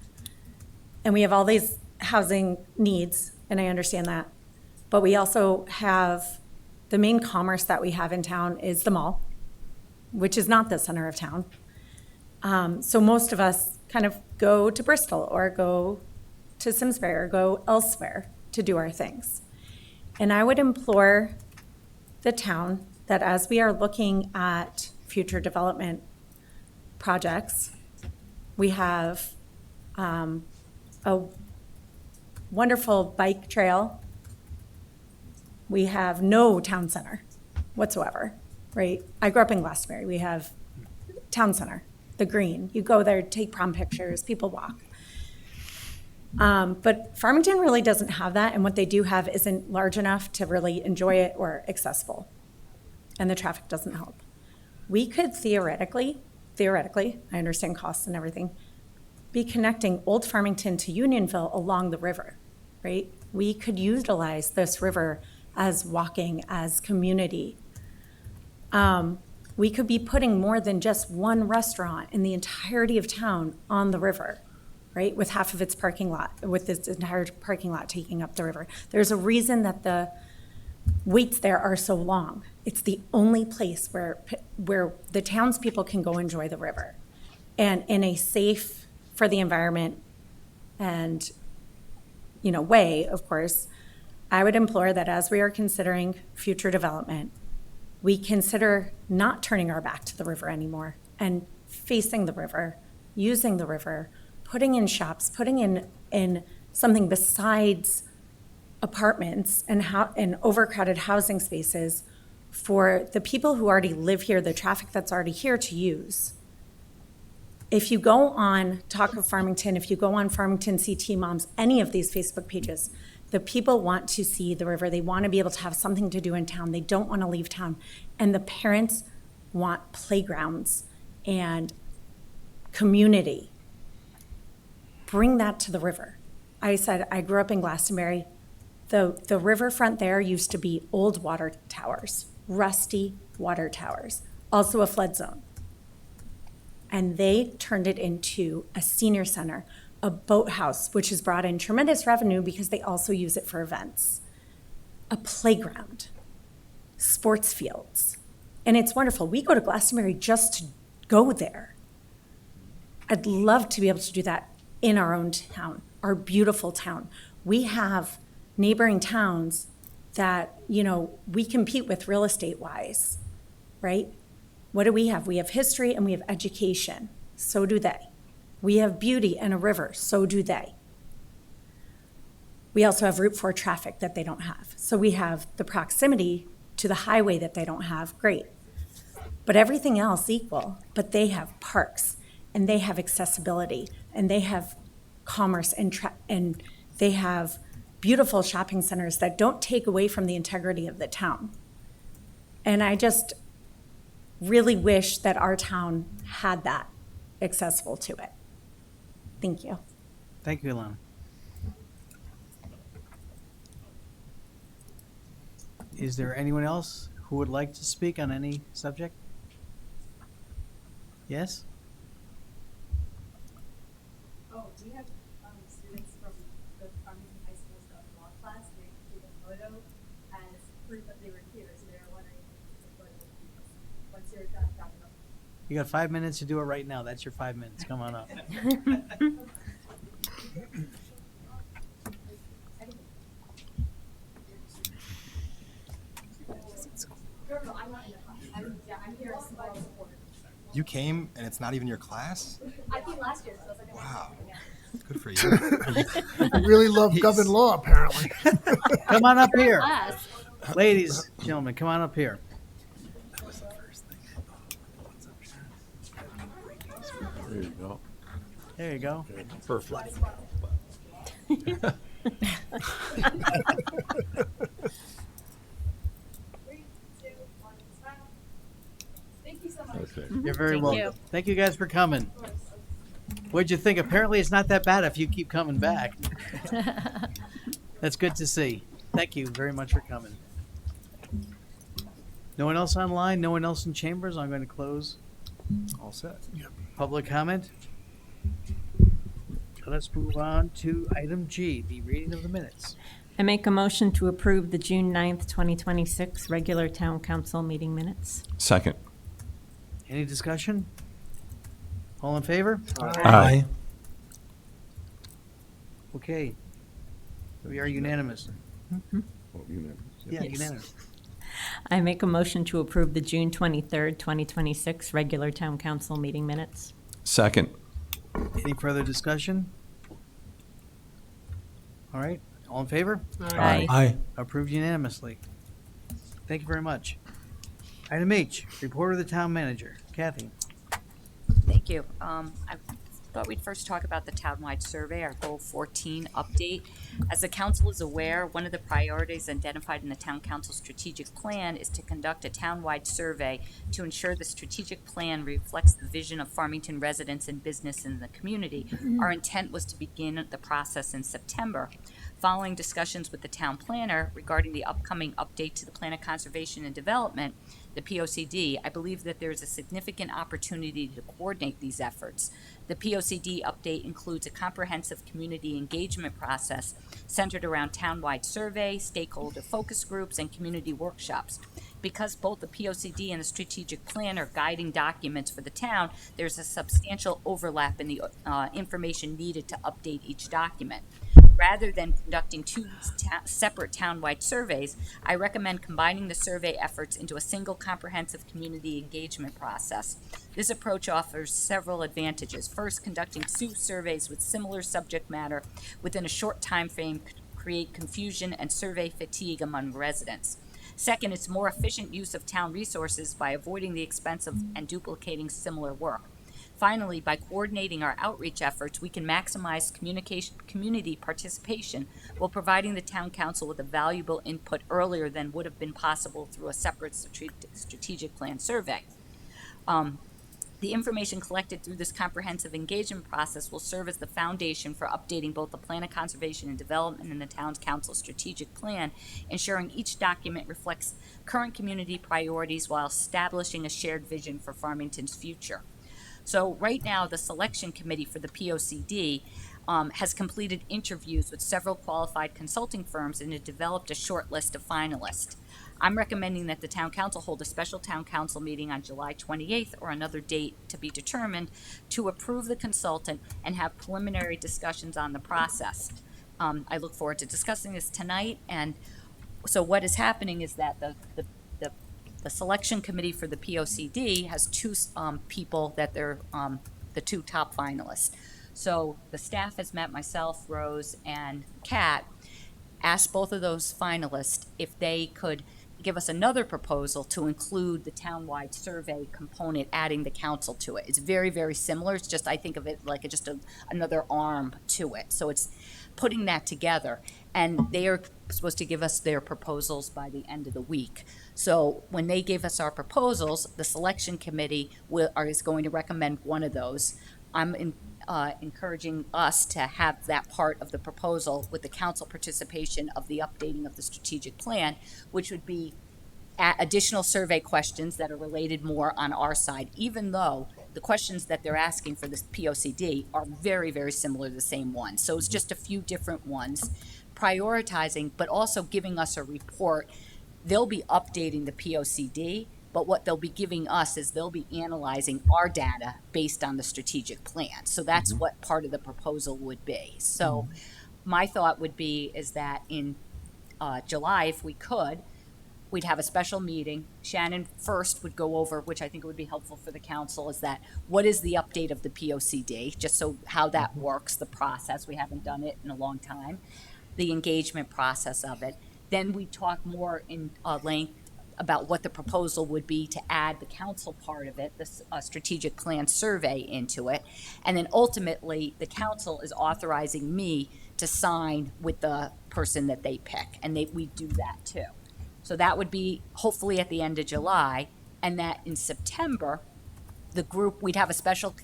And we have all these housing needs, and I understand that. But we also have the main commerce that we have in town is the mall, which is not the center of town. So most of us kind of go to Bristol or go to Simsbury or go elsewhere to do our things. And I would implore the town that as we are looking at future development projects, we have a wonderful bike trail. We have no town center whatsoever, right? I grew up in Glastonbury. We have town center, the green. You go there, take prom pictures, people walk. But Farmington really doesn't have that, and what they do have isn't large enough to really enjoy it or accessible. And the traffic doesn't help. We could theoretically, I understand costs and everything, be connecting Old Farmington to Unionville along the river, right? We could utilize this river as walking, as community. We could be putting more than just one restaurant in the entirety of town on the river, right? With half of its parking lot, with this entire parking lot taking up the river. There's a reason that the waits there are so long. It's the only place where the townspeople can go enjoy the river. And in a safe, for the environment and, way, of course, I would implore that as we are considering future development, we consider not turning our back to the river anymore and facing the river, using the river, putting in shops, putting in something besides apartments and overcrowded housing spaces for the people who already live here, the traffic that's already here to use. If you go on Talk of Farmington, if you go on Farmington CT Moms, any of these Facebook pages, the people want to see the river. They want to be able to have something to do in town. They don't want to leave town. And the parents want playgrounds and community. Bring that to the river. I said, I grew up in Glastonbury. The riverfront there used to be old water towers, rusty water towers, also a flood zone. And they turned it into a senior center, a boathouse, which has brought in tremendous revenue because they also use it for events, a playground, sports fields. And it's wonderful. We go to Glastonbury just to go there. I'd love to be able to do that in our own town, our beautiful town. We have neighboring towns that, we compete with real estate wise, right? What do we have? We have history and we have education. So do they. We have beauty and a river. So do they. We also have Route 4 traffic that they don't have. So we have the proximity to the highway that they don't have. Great. But everything else equal. But they have parks and they have accessibility and they have commerce and they have beautiful shopping centers that don't take away from the integrity of the town. And I just really wish that our town had that accessible to it. Thank you. Thank you, Ilana. Is there anyone else who would like to speak on any subject? Yes? Oh, we have students from the Farmington High School's law class. They took a photo as proof that they were here, so they were wondering if the photo once you're done wrapping up. You got 5 minutes to do it right now. That's your 5 minutes. Come on up. No, I'm not in the class. I'm here as moral support. You came and it's not even your class? I came last year, so I was like, Wow. Good for you. You really love government law, apparently. Come on up here. Ladies, gentlemen, come on up here. There you go. There you go. Perfect. Thank you so much. Okay. You're very Thank welcome. you. Thank you guys for coming. What'd you think? Apparently, it's not that bad if you keep coming back. That's good to see. Thank you very much for coming. No one else online? No one else in chambers? I'm going to close All set. public comment. Let's move on to item G, the reading of the minutes. I make a motion to approve the June 9th, 2026 regular town council meeting minutes. Second. Any discussion? All in favor? Aye. Okay. We are unanimous. Yeah, Yes. unanimous. I make a motion to approve the June 23rd, 2026 regular town council meeting minutes. Second. Any further discussion? All right, all in favor? Aye. Aye. Approved unanimously. Thank you very much. Item H, report of the town manager. Kathy. Thank you. Thought we'd first talk about the townwide survey, our Goal 14 update. As the council is aware, one of the priorities identified in the town council strategic plan is to conduct a townwide survey to ensure the strategic plan reflects the vision of Farmington residents and business in the community. Our intent was to begin the process in September. Following discussions with the town planner regarding the upcoming update to the Plan of Conservation and Development, the POCD, I believe that there is a significant opportunity to coordinate these efforts. The POCD update includes a comprehensive community engagement process centered around townwide survey, stakeholder focus groups, and community workshops. Because both the POCD and the strategic plan are guiding documents for the town, there's a substantial overlap in the information needed to update each document. Rather than conducting two separate townwide surveys, I recommend combining the survey efforts into a single comprehensive community engagement process. This approach offers several advantages. First, conducting two surveys with similar subject matter within a short time frame could create confusion and survey fatigue among residents. Second, it's more efficient use of town resources by avoiding the expense of and duplicating similar work. Finally, by coordinating our outreach efforts, we can maximize community participation while providing the town council with a valuable input earlier than would have been possible through a separate strategic plan survey. The information collected through this comprehensive engagement process will serve as the foundation for updating both the Plan of Conservation and Development and the town's council strategic plan, ensuring each document reflects current community priorities while establishing a shared vision for Farmington's future. So right now, the selection committee for the POCD has completed interviews with several qualified consulting firms and has developed a short list of finalists. I'm recommending that the town council hold a special town council meeting on July 28th or another date to be determined to approve the consultant and have preliminary discussions on the process. I look forward to discussing this tonight. And so what is happening is that the selection committee for the POCD has two people that they're the two top finalists. So the staff has met myself, Rose, and Kat, asked both of those finalists if they could give us another proposal to include the townwide survey component, adding the council to it. It's very, very similar. It's just, I think of it like another arm to it. So it's putting that together. And they are supposed to give us their proposals by the end of the week. So when they give us our proposals, the selection committee is going to recommend one of those. I'm encouraging us to have that part of the proposal with the council participation of the updating of the strategic plan, which would be additional survey questions that are related more on our side, even though the questions that they're asking for this POCD are very, very similar to the same ones. So it's just a few different ones, prioritizing, but also giving us a report. They'll be updating the POCD, but what they'll be giving us is they'll be analyzing our data based on the strategic plan. So that's what part of the proposal would be. So my thought would be is that in July, if we could, we'd have a special meeting. Shannon first would go over, which I think would be helpful for the council, is that what is the update of the POCD, just so how that works, the process. We haven't done it in a long time. The engagement process of it. Then we talk more in length about what the proposal would be to add the council part of it, the strategic plan survey into it. And then ultimately, the council is authorizing me to sign with the person that they pick. And we do that too. So that would be hopefully at the end of July. And that in September, the group, we'd have a special,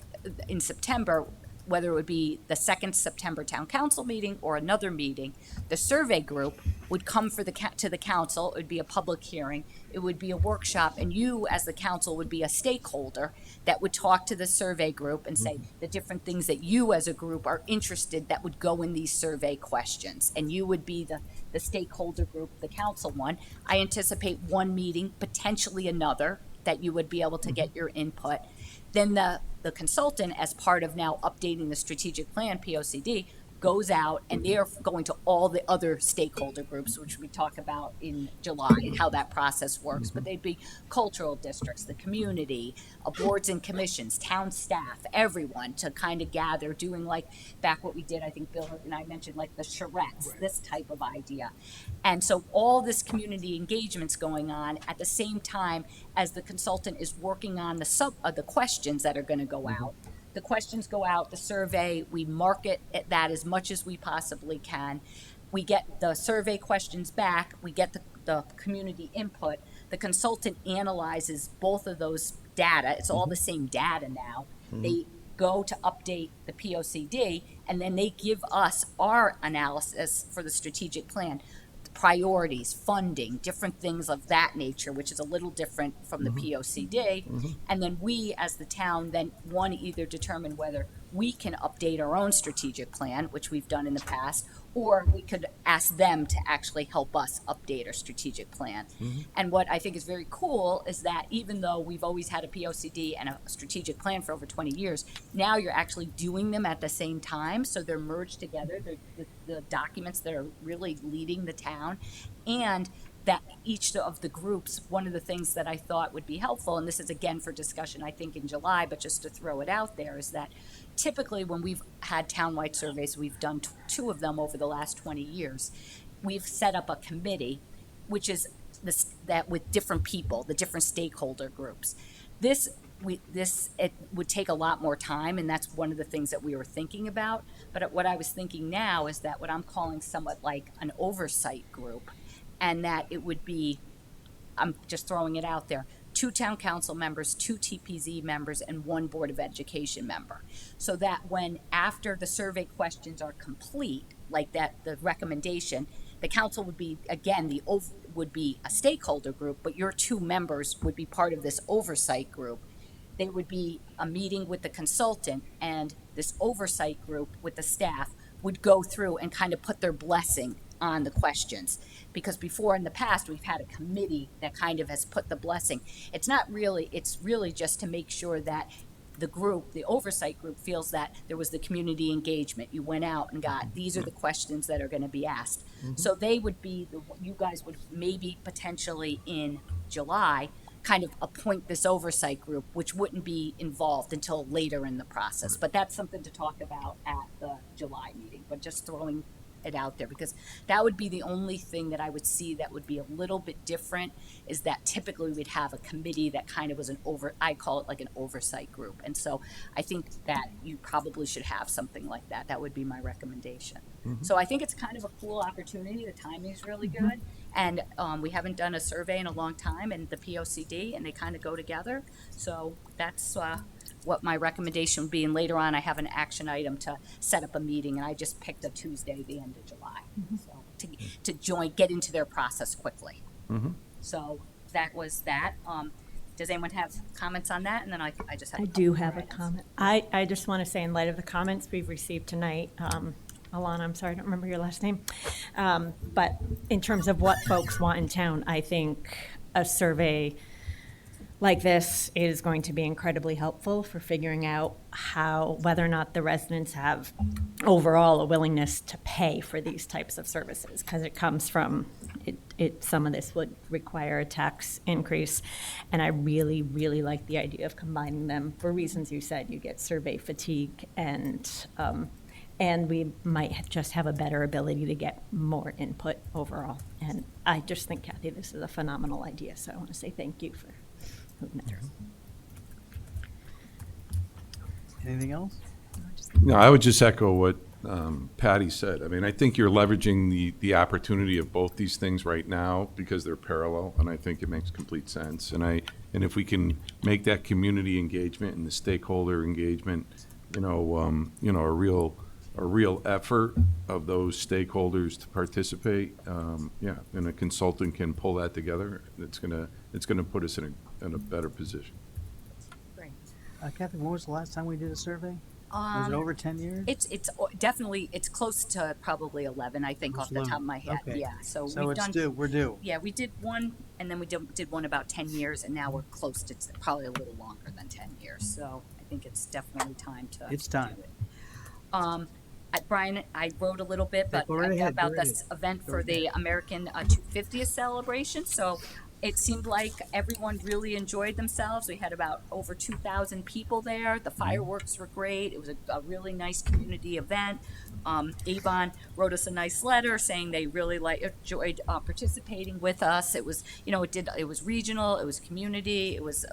in September, whether it would be the second September town council meeting or another meeting, the survey group would come to the council. It would be a public hearing. It would be a workshop, and you, as the council, would be a stakeholder that would talk to the survey group and say the different things that you, as a group, are interested that would go in these survey questions. And you would be the stakeholder group, the council one. I anticipate one meeting, potentially another, that you would be able to get your input. Then the consultant, as part of now updating the strategic plan, POCD, goes out and they're going to all the other stakeholder groups, which we talk about in July and how that process works. But they'd be cultural districts, the community, boards and commissions, town staff, everyone to kind of gather, doing like back what we did, I think Bill and I mentioned, like the charrettes, this type of idea. And so all this community engagement's going on at the same time as the consultant is working on the questions that are going to go out. the questions go out, the survey, we market that as much as we possibly can. We get the survey questions back, we get the community input. The consultant analyzes both of those data. It's all the same data now. They go to update the POCD, and then they give us our analysis for the strategic plan, priorities, funding, different things of that nature, which is a little different from the POCD. And then we, as the town, then either determine whether we can update our own strategic plan, which we've done in the past, or we could ask them to actually help us update our strategic plan. And what I think is very cool is that even though we've always had a POCD and a strategic plan for over 20 years, now you're actually doing them at the same time. So they're merged together. They're the documents that are really leading the town. And that each of the groups, one of the things that I thought would be helpful, and this is again for discussion, I think in July, but just to throw it out there, is that typically when we've had townwide surveys, we've done two of them over the last 20 years, we've set up a committee, which is that with different people, the different stakeholder groups. It would take a lot more time, and that's one of the things that we were thinking about. But what I was thinking now is that what I'm calling somewhat like an oversight group, and that it would be, I'm just throwing it out there, 2 town council members, 2 TPZ members, and 1 Board of Education member. So that when, after the survey questions are complete, like that, the recommendation, the council would be, again, would be a stakeholder group, but your 2 members would be part of this oversight group. There would be a meeting with the consultant, and this oversight group with the staff would go through and kind of put their blessing on the questions. Because before in the past, we've had a committee that kind of has put the blessing. It's really just to make sure that the group, the oversight group, feels that there was the community engagement. You went out and got, these are the questions that are going to be asked. So they would be, you guys would maybe potentially in July kind of appoint this oversight group, which wouldn't be involved until later in the process. But that's something to talk about at the July meeting, but just throwing it out there, because that would be the only thing that I would see that would be a little bit different, is that typically we'd have a committee that kind of was I call it like an oversight group. And so I think that you probably should have something like that. That would be my recommendation. So I think it's kind of a cool opportunity. The timing is really good. And we haven't done a survey in a long time, and the POCD, and they kind of go together. So that's what my recommendation would be. And later on, I have an action item to set up a meeting, and I just picked a Tuesday at the end of July. So to get into their process quickly. So that was that. Does anyone have comments on that? And then I just have I do have a comment. I just want to say, in light of the comments we've received tonight, Alana, I'm sorry, I don't remember your last name. But in terms of what folks want in town, I think a survey like this is going to be incredibly helpful for figuring out whether or not the residents have overall a willingness to pay for these types of services, because it comes from, some of this would require a tax increase. And I really, really like the idea of combining them for reasons you said. You get survey fatigue, and we might just have a better ability to get more input overall. And I just think, Kathy, this is a phenomenal idea. So I want to say thank you for moving it through. Anything else? No, I would just echo what Patty said. I mean, I think you're leveraging the opportunity of both these things right now because they're parallel, and I think it makes complete sense. And if we can make that community engagement and the stakeholder engagement, a real effort of those stakeholders to participate, and a consultant can pull that together, it's gonna put us in a better position. Great. Kathy, when was the last time we did a survey? Was it over 10 years? It's definitely, it's close to probably 11, I think, off the top of my head. Okay. Yeah, so So we've it's done. due, we're due. Yeah, we did one, and then we did one about 10 years, and now we're close to probably a little longer than 10 years. So I think it's definitely time to. It's time. do it. Brian, I wrote a little bit, but Go right ahead, about go right this ahead. event Go for right the American 250th celebration. So It seemed like everyone really enjoyed themselves. We had about over 2,000 people there. The fireworks were great. It was a really nice community event. Avon wrote us a nice letter saying they really enjoyed participating with us. It was, it was regional, it was community, it was,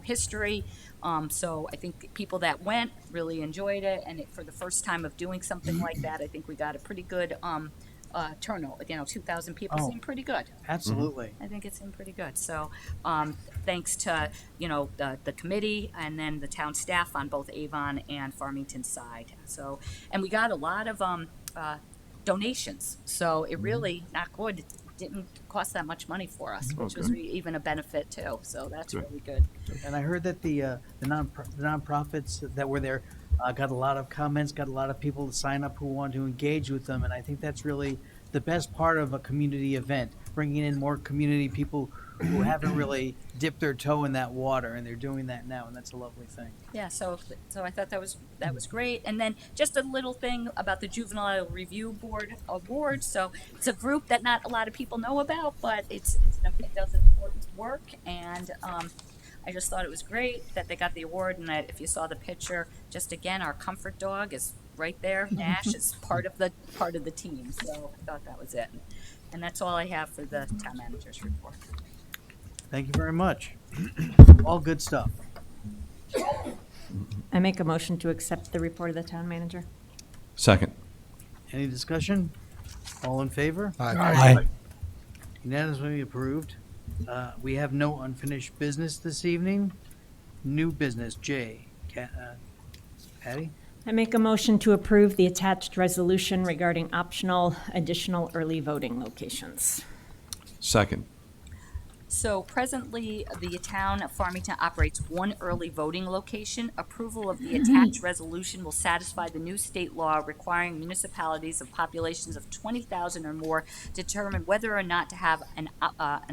history. So I think people that went really enjoyed it, and for the first time of doing something like that, I think we got a pretty good turnout. 2,000 people seemed pretty good. Absolutely. I think it seemed pretty good. So thanks to, the committee and then the town staff on both Avon and Farmington side. So, and we got a lot of donations. So it really, knock wood, didn't cost that much money for us, which was even a benefit too. So that's really good. And I heard that the nonprofits that were there got a lot of comments, got a lot of people to sign up who want to engage with them, and I think that's really the best part of a community event, bringing in more community people who haven't really dipped their toe in that water, and they're doing that now, and that's a lovely thing. Yeah, so I thought that was great. And then just a little thing about the Juvenile Review Board Award. So it's a group that not a lot of people know about, but it does important work, and I just thought it was great that they got the award, and that if you saw the picture, just again, our comfort dog is right there. Nash is part of the team. So I thought that was it. And that's all I have for the town manager's report. Thank you very much. All good stuff. I make a motion to accept the report of the town manager. Second. Any discussion? All in favor? Aye. Unanimously approved. We have no unfinished business this evening. New business, J. Patty? I make a motion to approve the attached resolution regarding optional additional early voting locations. Second. So presently, the town of Farmington operates one early voting location. Approval of the attached resolution will satisfy the new state law requiring municipalities of populations of 20,000 or more to determine whether or not to have an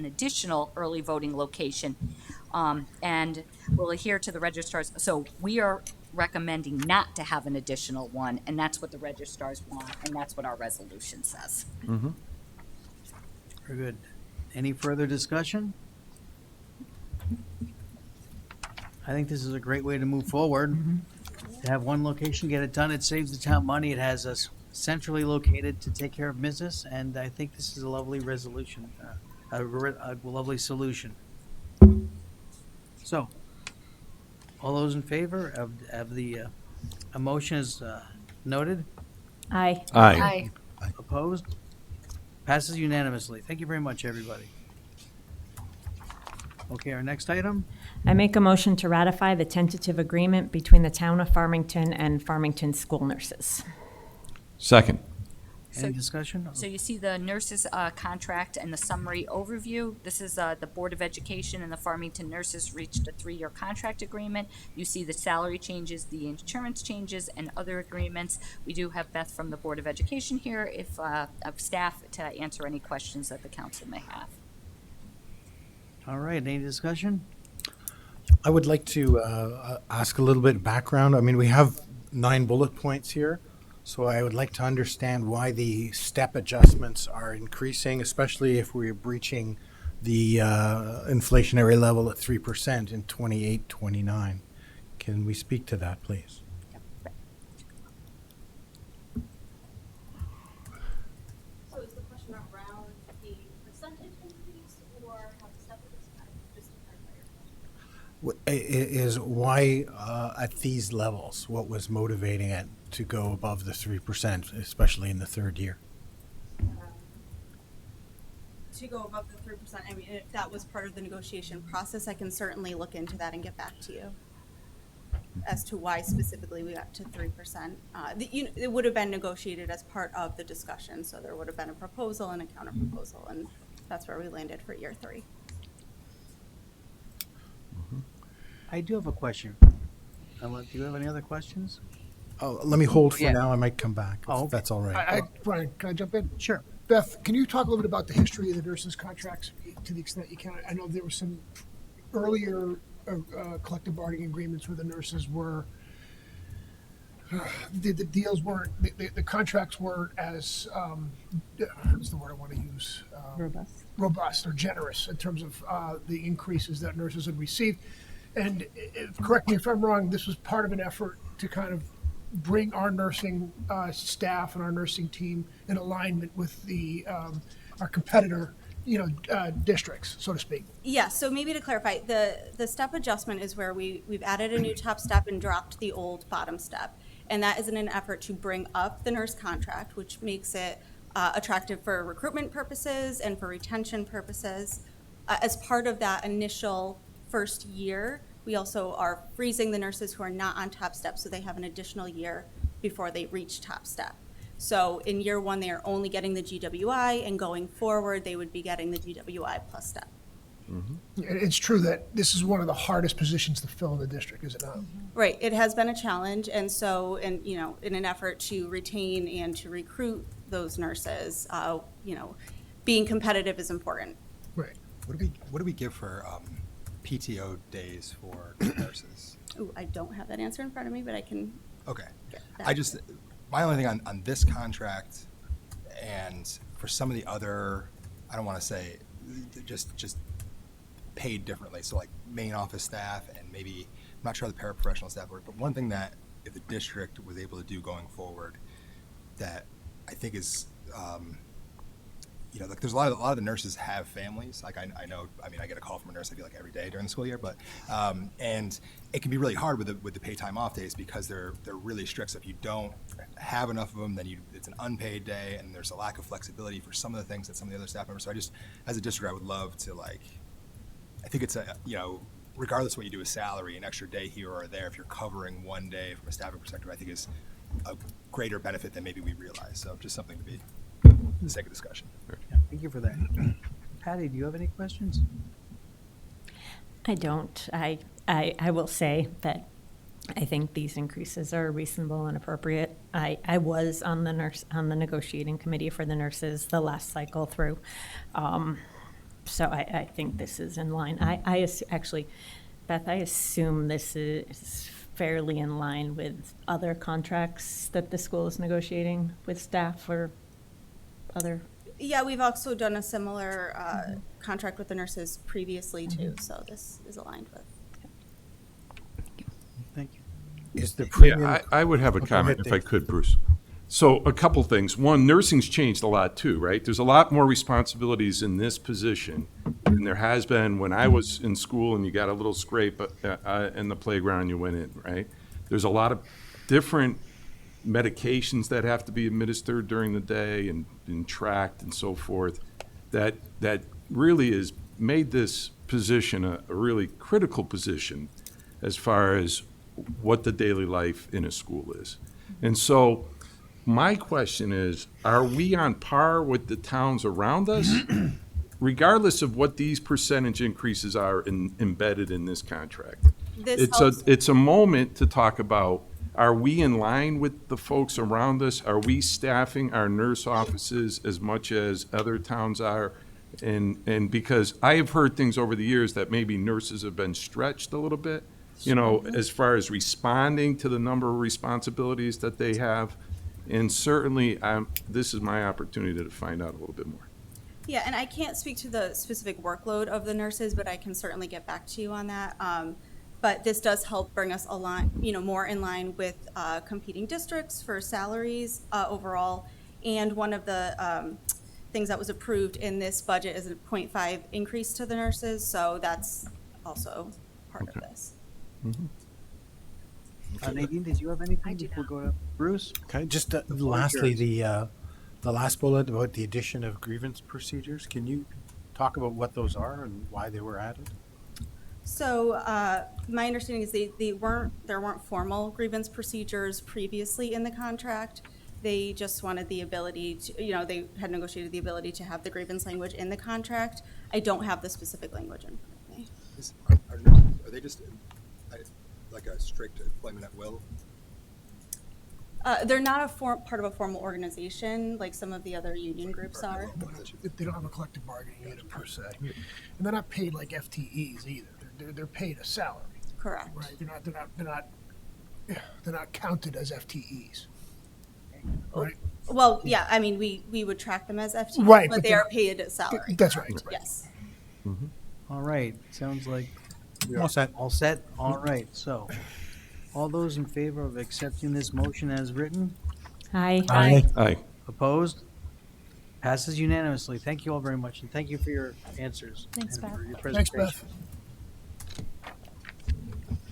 additional early voting location. And will adhere to the registrars. So we are recommending not to have an additional one, and that's what the registrars want, and that's what our resolution says. Mm-hmm. Very good. Any further discussion? I think this is a great way to move forward. To have one location, get it done, it saves the town money, it has us centrally located to take care of business, and I think this is a lovely resolution, a lovely solution. So, all those in favor of the motion is noted? Aye. Aye. Opposed? Passes unanimously. Thank you very much, everybody. Okay, our next item? I make a motion to ratify the tentative agreement between the town of Farmington and Farmington school nurses. Second. Any discussion? So you see the nurses' contract and the summary overview. This is the Board of Education and the Farmington nurses reached a 3-year contract agreement. You see the salary changes, the insurance changes, and other agreements. We do have Beth from the Board of Education here if of staff to answer any questions that the council may have. All right, any discussion? I would like to ask a little bit of background. I mean, we have 9 bullet points here, so I would like to understand why the step adjustments are increasing, especially if we're breaching the inflationary level at 3% in 28, 29. Can we speak to that, please? So is the question around the percentage increase or how the step is just to clarify your question? Is why at these levels, what was motivating it to go above the 3%, especially in the 3rd year? To go above the 3%, I mean, if that was part of the negotiation process, I can certainly look into that and get back to you as to why specifically we got to 3%. It would have been negotiated as part of the discussion, so there would have been a proposal and a counter proposal, and that's where we landed for year 3. I do have a question. Do you have any other questions? Oh, let me hold for Yeah. now. I might come back. Oh, If okay. that's all right. Brian, can I jump in? Sure. Beth, can you talk a little bit about the history of the nurses' contracts to the extent you can? I know there were some earlier collective bargaining agreements where the nurses were the deals weren't, the contracts weren't as, what's the word I want to use? Robust or generous in terms of the increases that nurses had received. And correct me if I'm wrong, this was part of an effort to kind of bring our nursing staff and our nursing team in alignment with the our competitor, districts, so to speak. Yeah, so maybe to clarify, the step adjustment is where we've added a new top step and dropped the old bottom step. And that is in an effort to bring up the nurse contract, which makes it attractive for recruitment purposes and for retention purposes. As part of that initial first year, we also are freezing the nurses who are not on top step, so they have an additional year before they reach top step. So in year one, they are only getting the GWI, and going forward, they would be getting the GWI plus step. It's true that this is one of the hardest positions to fill in the district, is it not? Right, it has been a challenge, and so, in an effort to retain and to recruit those nurses, being competitive is important. Right. What do we give for PTO days for nurses? Ooh, I don't have that answer in front of me, but I can. Okay. get that. My only thing on this contract and for some of the other, I don't want to say just paid differently. So like main office staff and maybe, I'm not sure how the paraprofessional staff work, but one thing that if the district was able to do going forward that I think is, like there's a lot of the nurses have families. Like I know, I get a call from a nurse I feel like every day during the school year, but and it can be really hard with the pay time off days because they're really strict. So if you don't have enough of them, then it's an unpaid day, and there's a lack of flexibility for some of the things that some of the other staff members. So as a district, I would love to I think it's regardless of what you do with salary, an extra day here or there, if you're covering one day from a staffing perspective, I think is a greater benefit than maybe we realize. So just something to be for the sake of discussion. Yeah, thank you for that. Patty, do you have any questions? I don't. I will say that I think these increases are reasonable and appropriate. I was on the negotiating committee for the nurses the last cycle through. So I think this is in line. Actually, Beth, I assume this is fairly in line with other contracts that the school is negotiating with staff or other. Yeah, we've also done a similar contract with the nurses previously too, so this is aligned with. Thank you. Is the premium? Yeah, I would have a Oh, go comment ahead, if I Dave. could, Bruce. So a couple things. One, nursing's changed a lot too, right? There's a lot more responsibilities in this position than there has been when I was in school and you got a little scrape in the playground you went in, right? There's a lot of different medications that have to be administered during the day and tracked and so forth that really has made this position a really critical position as far as what the daily life in a school is. And so my question is, are we on par with the towns around us, regardless of what these percentage increases are embedded in this contract? It's a moment to talk about, are we in line with the folks around us? Are we staffing our nurse offices as much as other towns are? And because I have heard things over the years that maybe nurses have been stretched a little bit, as far as responding to the number of responsibilities that they have. And certainly, this is my opportunity to find out a little bit more. Yeah, and I can't speak to the specific workload of the nurses, but I can certainly get back to you on that. But this does help bring us more in line with competing districts for salaries overall. And one of the things that was approved in this budget is a 0.5 increase to the nurses, so that's also part of this. Mm-hmm. Nadine, did you have anything before we go to Bruce? Okay, just floor is lastly, yours. the last bullet about the addition of grievance procedures. Can you talk about what those are and why they were added? So my understanding is there weren't formal grievance procedures previously in the contract. They just wanted the ability to, they had negotiated the ability to have the grievance language in the contract. I don't have the specific language in front of me. Are they just like a strict employment at will? They're not part of a formal organization like some of the other union groups are. They don't have a collective bargaining unit per se, and they're not paid like FTEs either. They're paid a salary. Correct. Right. They're not they're not counted as FTEs. Right? Well, yeah, I mean, we would track them as FTEs, Right, but but they they're- are paid at salary. That's right. Yes. All right, sounds like we All are set. all set. All right, so all those in favor of accepting this motion as written? Aye. Aye. Opposed? Passes unanimously. Thank you all very much, and thank you for your answers. Thanks, and for Beth. your Thanks, presentation. Beth.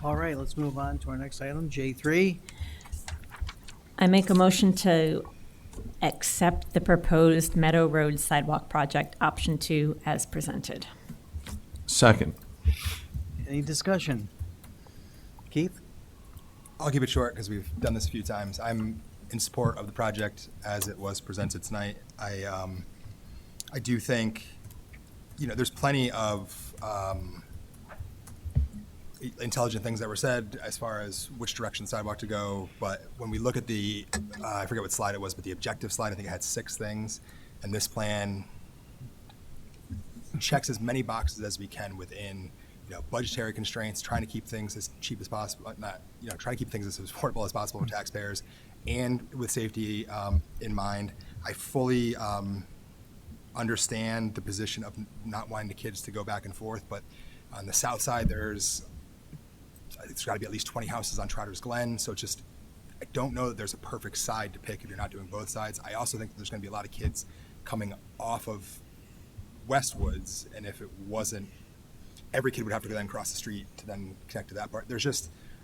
All right, let's move on to our next item, J3. I make a motion to accept the proposed Meadow Road Sidewalk Project, option 2, as presented. Second. Any discussion? Keith? I'll keep it short because we've done this a few times. I'm in support of the project as it was presented tonight. I do think, there's plenty of intelligent things that were said as far as which direction the sidewalk to go. But when we look at the, I forget what slide it was, but the objective slide, I think it had 6 things. And this plan checks as many boxes as we can within, budgetary constraints, trying to keep things as cheap as possible, trying to keep things as affordable as possible for taxpayers, and with safety in mind. I fully understand the position of not wanting the kids to go back and forth, but on the south side, there's got to be at least 20 houses on Trotter's Glen, so I don't know that there's a perfect side to pick if you're not doing both sides. I also think that there's going to be a lot of kids coming off of Westwoods, and if it wasn't, every kid would have to then cross the street to then connect to that part. I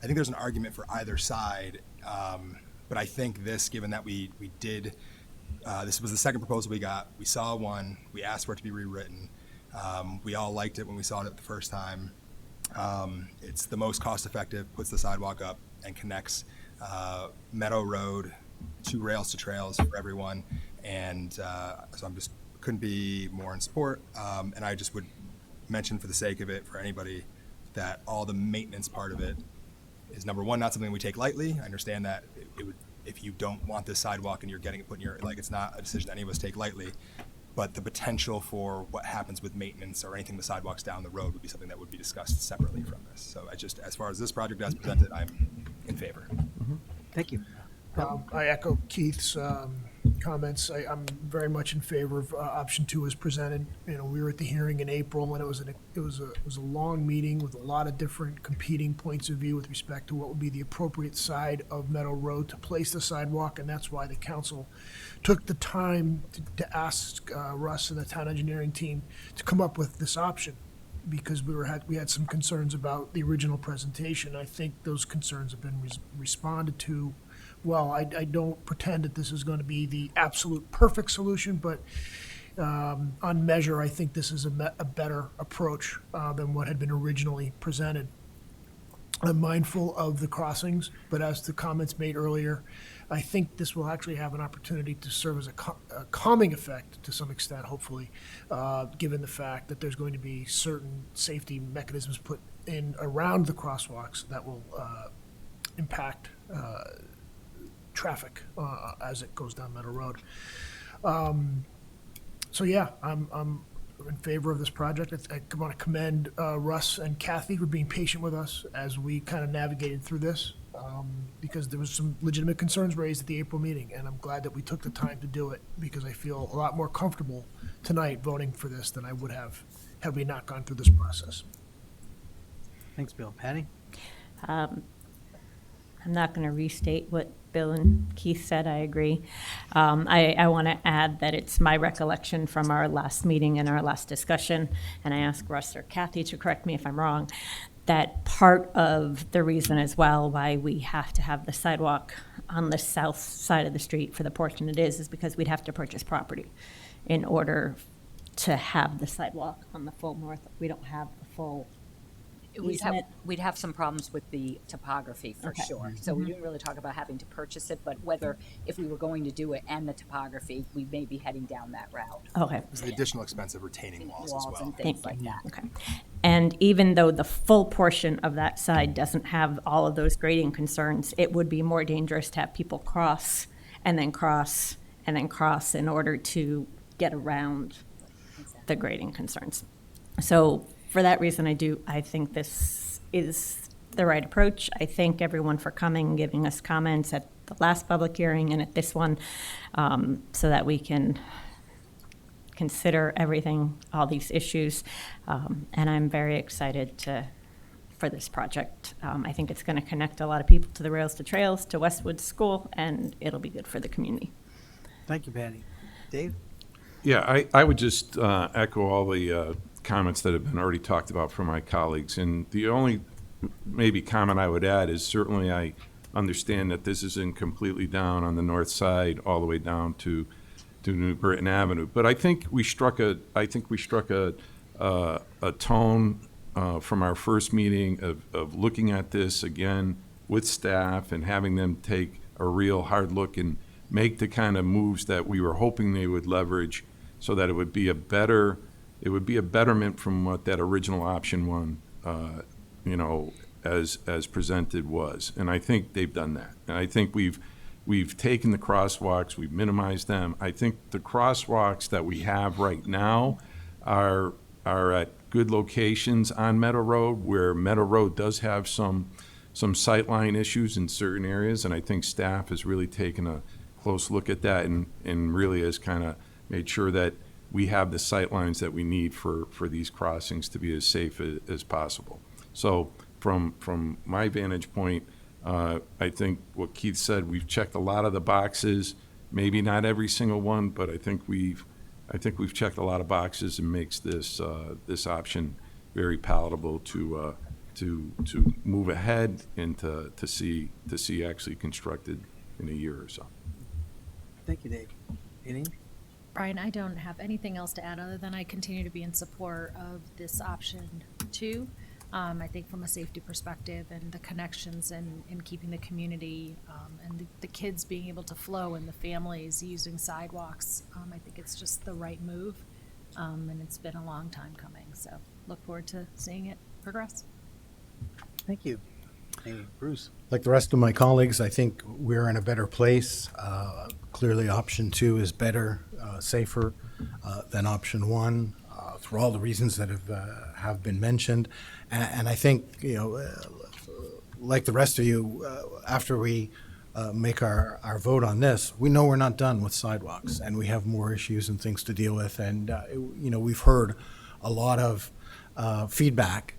think there's an argument for either side, but I think given that we did, this was the second proposal we got. We saw one, we asked for it to be rewritten. We all liked it when we saw it the first time. It's the most cost-effective, puts the sidewalk up, and connects Meadow Road to rails to trails for everyone. And so couldn't be more in support. And I just would mention, for the sake of it, for anybody, that all the maintenance part of it is, number one, not something we take lightly. I understand that it would, if you don't want this sidewalk and you're getting it put in your, it's not a decision that any of us take lightly. But the potential for what happens with maintenance or anything the sidewalks down the road would be something that would be discussed separately from this. So as far as this project as presented, I'm in favor. Thank you. I echo Keith's comments. I'm very much in favor of option 2 as presented. We were at the hearing in April, and it was a long meeting with a lot of different competing points of view with respect to what would be the appropriate side of Meadow Road to place the sidewalk, and that's why the council took the time to ask Russ and the town engineering team to come up with this option, because we had some concerns about the original presentation. I think those concerns have been responded to well. I don't pretend that this is going to be the absolute perfect solution, but on measure, I think this is a better approach than what had been originally presented. I'm mindful of the crossings, but as the comments made earlier, I think this will actually have an opportunity to serve as a calming effect to some extent, hopefully, given the fact that there's going to be certain safety mechanisms put in around the crosswalks that will impact traffic as it goes down Meadow Road. So yeah, I'm in favor of this project. I want to commend Russ and Kathy for being patient with us as we kind of navigated through this, because there was some legitimate concerns raised at the April meeting, and I'm glad that we took the time to do it, because I feel a lot more comfortable tonight voting for this than I would have had we not gone through this process. Thanks, Bill. Patty? I'm not going to restate what Bill and Keith said. I agree. I want to add that it's my recollection from our last meeting and our last discussion, and I ask Russ or Kathy to correct me if I'm wrong, that part of the reason as well why we have to have the sidewalk on the south side of the street for the portion it is because we'd have to purchase property in order to have the sidewalk on the full north. We don't have the full easement. We'd have some problems with the topography for Okay. sure. So we didn't really talk about having to purchase it, but whether, if we were going to do it and the topography, we may be heading down that route. Okay. There's the additional expense of retaining walls as well. And things like that. Okay. And even though the full portion of that side doesn't have all of those grading concerns, it would be more dangerous to have people cross and then cross and then cross in order to get around the grading concerns. So for that reason, I think this is the right approach. I thank everyone for coming, giving us comments at the last public hearing and at this one, so that we can consider everything, all these issues. And I'm very excited for this project. I think it's going to connect a lot of people to the Rails to Trails, to Westwood School, and it'll be good for the community. Thank you, Patty. Dave? Yeah, I would just echo all the comments that have been already talked about from my colleagues. And the only maybe comment I would add is certainly I understand that this isn't completely down on the north side all the way down to New Britain Avenue. But I think we struck a tone from our first meeting of looking at this again with staff and having them take a real hard look and make the kind of moves that we were hoping they would leverage, so that it would be a betterment from what that original option one, as presented was. And I think they've done that. And I think we've taken the crosswalks, we've minimized them. I think the crosswalks that we have right now are at good locations on Meadow Road, where Meadow Road does have some sightline issues in certain areas, and I think staff has really taken a close look at that and really has kind of made sure that we have the sightlines that we need for these crossings to be as safe as possible. So from my vantage point, I think what Keith said, we've checked a lot of the boxes, maybe not every single one, but I think we've checked a lot of boxes, and makes this option very palatable to move ahead and to see actually constructed in a year or so. Thank you, Dave. Aileen? Brian, I don't have anything else to add other than I continue to be in support of this option 2. I think from a safety perspective and the connections and keeping the community and the kids being able to flow and the families using sidewalks, I think it's just the right move. And it's been a long time coming. So look forward to seeing it progress. Thank you. Hey, Bruce? Like the rest of my colleagues, I think we're in a better place. Clearly, option 2 is better, safer than option 1, for all the reasons that have been mentioned. And I think, like the rest of you, after we make our vote on this, we know we're not done with sidewalks, and we have more issues and things to deal with. And we've heard a lot of feedback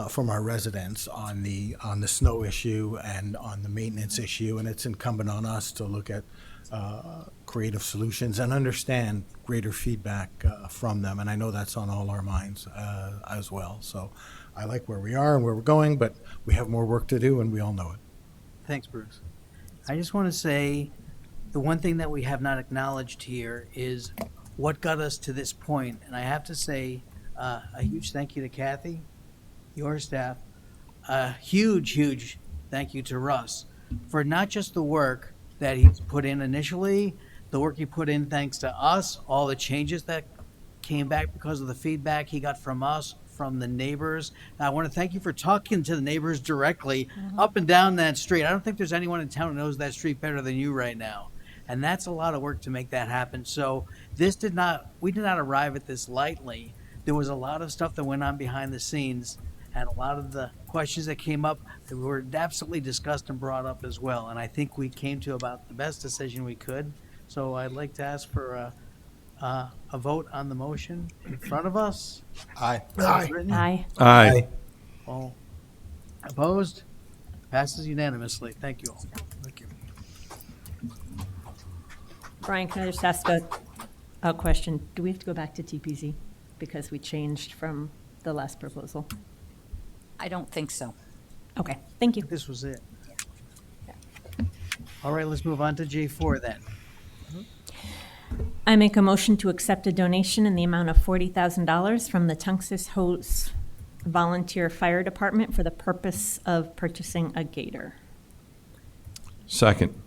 from our residents on the snow issue and on the maintenance issue, and it's incumbent on us to look at creative solutions and understand greater feedback from them. And I know that's on all our minds as well. So I like where we are and where we're going, but we have more work to do, and we all know it. Thanks, Bruce. I just want to say the one thing that we have not acknowledged here is what got us to this point. And I have to say a huge thank you to Kathy, your staff, a huge thank you to Russ for not just the work that he's put in initially, the work he put in thanks to us, all the changes that came back because of the feedback he got from us, from the neighbors. And I want to thank you for talking to the neighbors directly up and down that street. I don't think there's anyone in town who knows that street better than you right now. And that's a lot of work to make that happen. So we did not arrive at this lightly. There was a lot of stuff that went on behind the scenes, and a lot of the questions that came up that were absolutely discussed and brought up as well. And I think we came to about the best decision we could. So I'd like to ask for a vote on the motion in front of us. Aye. Aye. Aye. All opposed? Passes unanimously. Thank you all. Thank you. Brian, can I just ask a question? Do we have to go back to TPZ because we changed from the last proposal? I don't think so. Okay, thank you. This was it. All right, let's move on to J4 then. I make a motion to accept a donation in the amount of $40,000 from the Tungus Hose Volunteer Fire Department for the purpose of purchasing a gator. Second.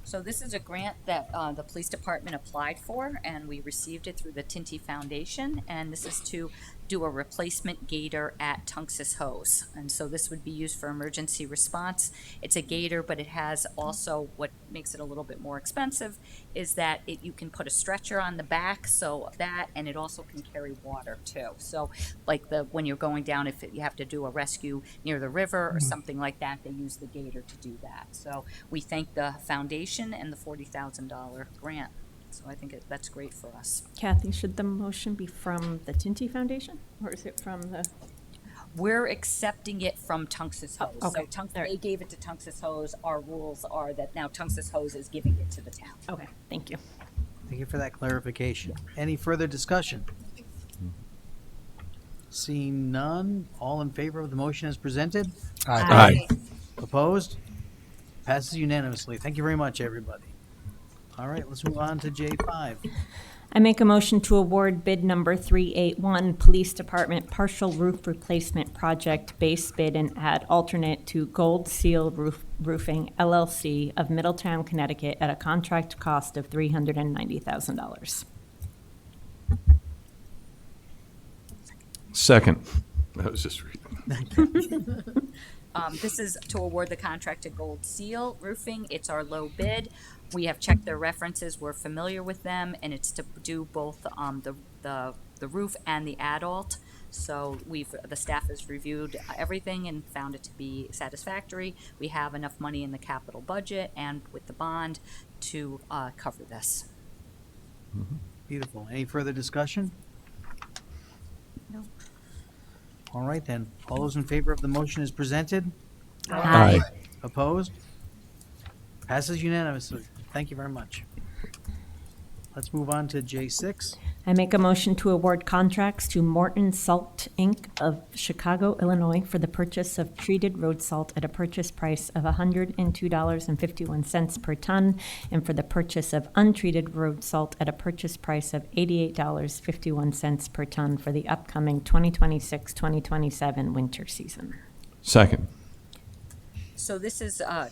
So this is a grant that the police department applied for, and we received it through the Tinty Foundation, and this is to do a replacement gator at Tunxus Hose. And so this would be used for emergency response. It's a gator, but it has also, what makes it a little bit more expensive is that you can put a stretcher on the back, so that, and it also can carry water too. So like when you're going down, if you have to do a rescue near the river or something like that, they use the gator to do that. So we thank the foundation and the $40,000 grant. So I think that's great for us. Kathy, should the motion be from the Tinty Foundation, or is it from the? We're accepting it from Tunxus Hose. Okay. So they gave it to Tunxus Hose. Our rules are that now Tunxus Hose is giving it to the town. Okay, thank you. Thank you for that clarification. Any further discussion? Seeing none, all in favor of the motion as presented? Aye. Opposed? Passes unanimously. Thank you very much, everybody. All right, let's move on to J5. I make a motion to award bid number 381, Police Department Partial Roof Replacement Project, base bid and add alternate to Gold Seal Roofing LLC of Middletown, Connecticut, at a contract cost of $390,000. Second. I was just reading. This is to award the contract to Gold Seal Roofing. It's our low bid. We have checked their references. We're familiar with them, and it's to do both the roof and the adult. So the staff has reviewed everything and found it to be satisfactory. We have enough money in the capital budget and with the bond to cover this. Beautiful. Any further discussion? No. All right then. All those in favor of the motion as presented? Aye. Opposed? Passes unanimously. Thank you very much. Let's move on to J6. I make a motion to award contracts to Morton Salt, Inc. of Chicago, Illinois, for the purchase of treated road salt at a purchase price of $102.51 per ton, and for the purchase of untreated road salt at a purchase price of $88.51 per ton for the upcoming 2026-2027 winter season. Second. So this is a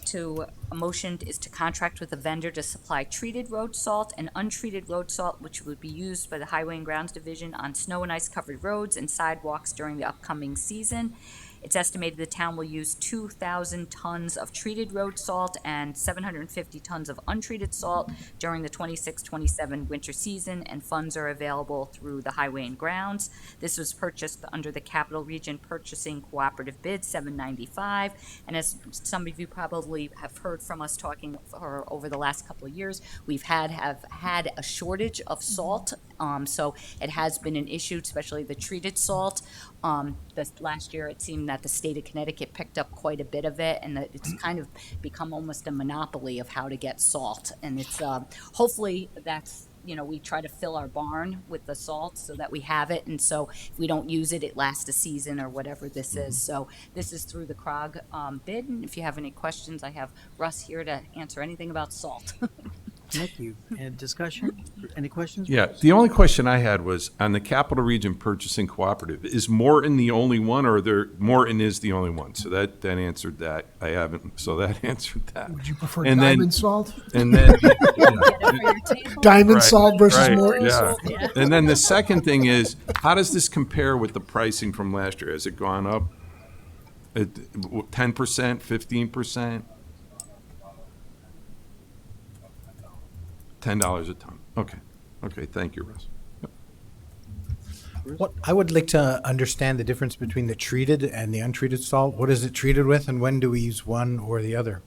motion is to contract with a vendor to supply treated road salt and untreated road salt, which would be used by the Highway and Grounds Division on snow and ice covered roads and sidewalks during the upcoming season. It's estimated the town will use 2,000 tons of treated road salt and 750 tons of untreated salt during the 26-27 winter season, and funds are available through the Highway and Grounds. This was purchased under the Capital Region Purchasing Cooperative Bid 795, and as some of you probably have heard from us talking over the last couple of years, we've have had a shortage of salt, so it has been an issue, especially the treated salt. This last year, it seemed that the state of Connecticut picked up quite a bit of it, and that it's kind of become almost a monopoly of how to get salt. And it's hopefully that's, we try to fill our barn with the salt so that we have it, and so if we don't use it, it lasts a season or whatever this is. So this is through the CROG bid, and if you have any questions, I have Russ here to answer anything about salt. Thank you. And discussion? Any questions? Yeah, the only question I had was on the Capital Region Purchasing Cooperative, is Morton the only one, or Morton is the only one? So that answered that. I haven't, so that answered that. Would you prefer And diamond salt? And then. Diamond Right, salt versus right, Morton yeah. salt? And then the second thing is, how does this compare with the pricing from last year? Has it gone up 10%, 15%? $10 a ton. Okay. Okay, thank you, Russ. What I would like to understand the difference between the treated and the untreated salt. What is it treated with, and when do we use one or the other?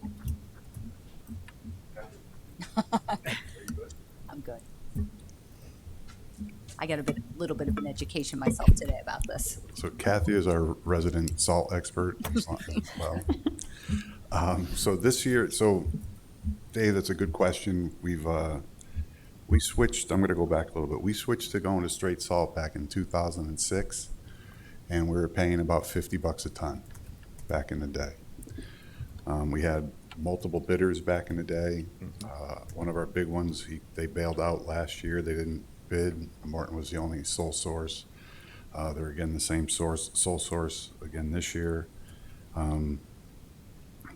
I'm good. I got a little bit of an education myself today about this. So Kathy is our resident salt expert as well. So this year, Dave, that's a good question. We switched, I'm going to go back a little bit. We switched to going to straight salt back in 2006, and we were paying about $50 a ton back in the day. We had multiple bidders back in the day. One of our big ones, they bailed out last year. They didn't bid. Morton was the only sole source. They're again the same sole source again this year.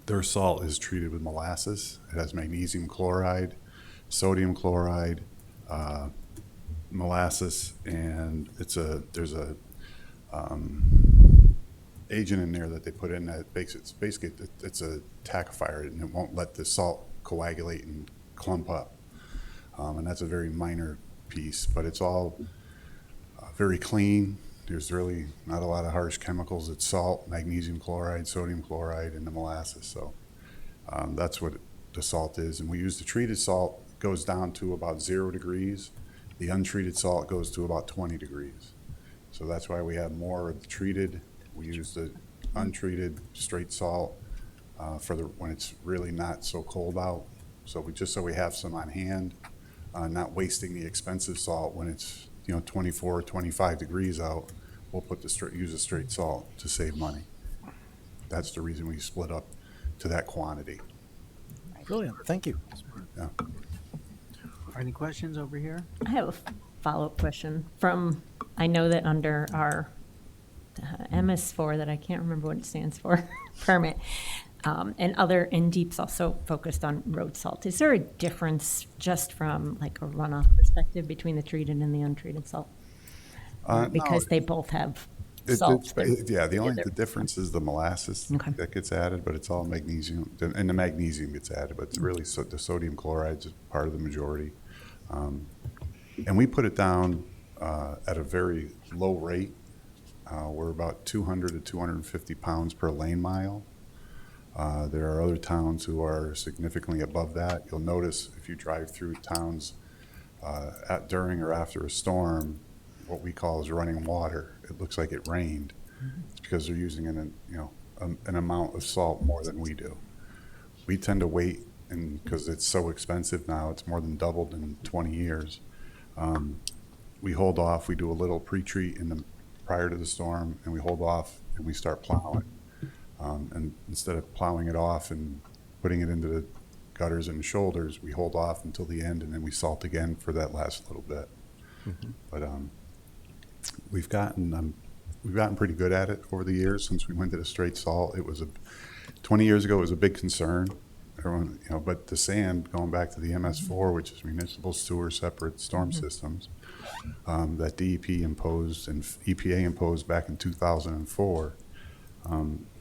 Their salt is treated with molasses. It has magnesium chloride, sodium chloride, molasses, and there's a agent in there that they put in that makes it, basically, it's a tackifier, and it won't let the salt coagulate and clump up. And that's a very minor piece, but it's all very clean. There's really not a lot of harsh chemicals. It's salt, magnesium chloride, sodium chloride, and the molasses. So that's what the salt is. And we use the treated salt, goes down to about 0 degrees. The untreated salt goes to about 20 degrees. So that's why we have more of the treated. We use the untreated straight salt for when it's really not so cold out. So we have some on hand, not wasting the expensive salt when it's 24 or 25 degrees out. We'll use the straight salt to save money. That's the reason we split up to that quantity. Brilliant, thank you. Yeah. Are any questions over here? I have a follow-up question from, I know that under our MS4, that I can't remember what it stands for, permit, and Deep's also focused on road salt. Is there a difference just from like a runoff perspective between the treated and the untreated salt? Because No. they both have salt. The difference is the molasses Okay. that gets added, but it's all magnesium, and the magnesium gets added, but it's really the sodium chloride is part of the majority. And we put it down at a very low rate. We're about 200 to 250 pounds per lane mile. There are other towns who are significantly above that. You'll notice if you drive through towns during or after a storm, what we call is running water. It looks like it rained. It's because they're using an amount of salt more than we do. We tend to wait, and because it's so expensive now, it's more than doubled in 20 years. We hold off. We do a little pre-treat prior to the storm, and we hold off and we start plowing. And instead of plowing it off and putting it into the gutters and shoulders, we hold off until the end, and then we salt again for that last little bit. But we've gotten pretty good at it over the years since we went to the straight salt. 20 years ago, it was a big concern. Everyone, but the sand, going back to the MS4, which is municipal sewer separate storm systems, that DEP imposed and EPA imposed back in 2004,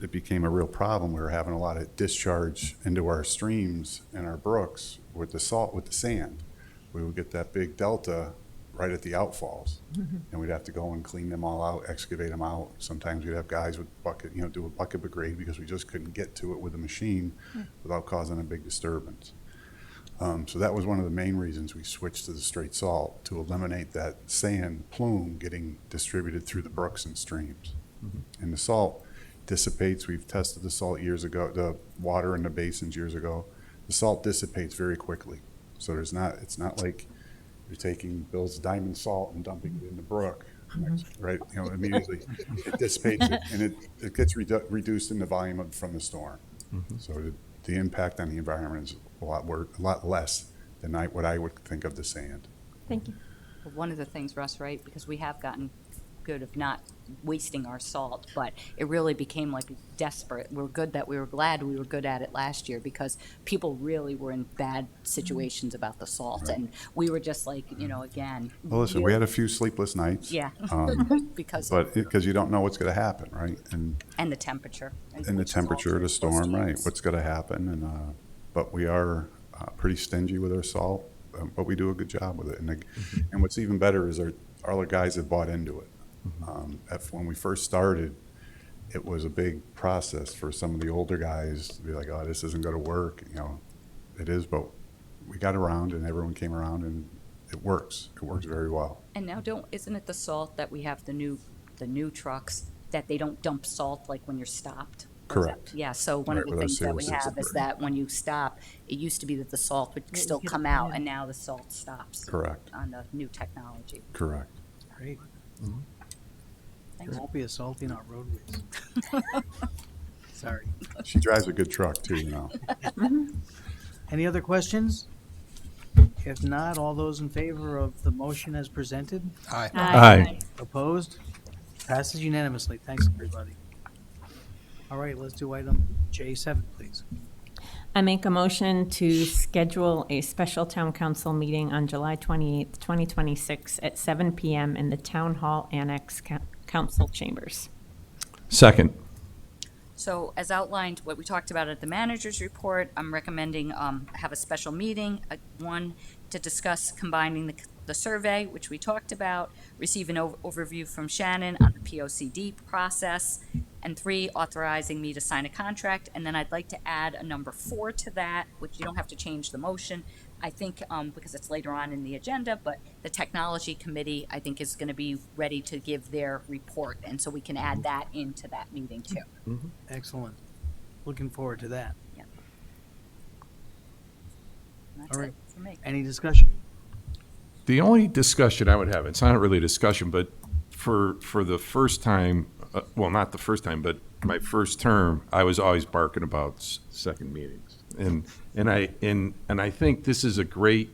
it became a real problem. We were having a lot of discharge into our streams and our brooks with the sand. We would get that big delta right at the outfalls, and we'd have to go and clean them all out, excavate them out. Sometimes we'd have guys with bucket, do a bucket brigade because we just couldn't get to it with a machine without causing a big disturbance. So that was one of the main reasons we switched to the straight salt, to eliminate that sand plume getting distributed through the brooks and streams. And the salt dissipates. We've tested the salt years ago, the water in the basins years ago. The salt dissipates very quickly. So it's not like you're taking Bill's diamond salt and dumping it in the brook, right? Immediately it dissipates and it gets reduced in the volume from the storm. So the impact on the environment is a lot less than what I would think of the sand. Thank you. One of the things, Russ, right, because we have gotten good of not wasting our salt, but it really became like desperate. We were glad we were good at it last year, because people really were in bad situations about the salt, and we were just like, again. Well, listen, we had a few sleepless nights. Yeah. Because you don't know what's going to happen, right? And the temperature. And the temperature of the storm, right? What's going to happen, and but we are pretty stingy with our salt, but we do a good job with it. And what's even better is our guys have bought into it. When we first started, it was a big process for some of the older guys to be like, "Oh, this isn't going to work." It is, but we got around, and everyone came around, and it works. It works very well. And now, isn't it the salt that we have the new trucks that they don't dump salt like when you're stopped? Correct. Yeah. So one of the things that we have is that when you stop, it used to be that the salt would still come out, and now the salt stops. Correct. On the new technology. Correct. Great. There won't be a salting on roadways. Sorry. She drives a good truck too, Any other questions? If not, all those in favor of the motion as presented? Aye. Aye. Opposed? Passes unanimously. Thanks, everybody. All right, let's do item J7, please. I make a motion to schedule a special town council meeting on July 28th, 2026 at 7 p.m. in the Town Hall Annex council chambers. Second. So as outlined, what we talked about at the manager's report, I'm recommending have a special meeting, one, to discuss combining the survey, which we talked about, receive an overview from Shannon on the POCD process, and 3, authorizing me to sign a contract. And then I'd like to add a number 4 to that, which you don't have to change the motion. I think, because it's later on in the agenda, but the technology committee, I think, is going to be ready to give their report. And so we can add that into that meeting too. Excellent. Looking forward to that. Yep. That's All it right. for me. Any discussion? The only discussion I would have, it's not really a discussion, but for the first time, well, not the first time, but my first term, I was always barking about second meetings. And I think this is a great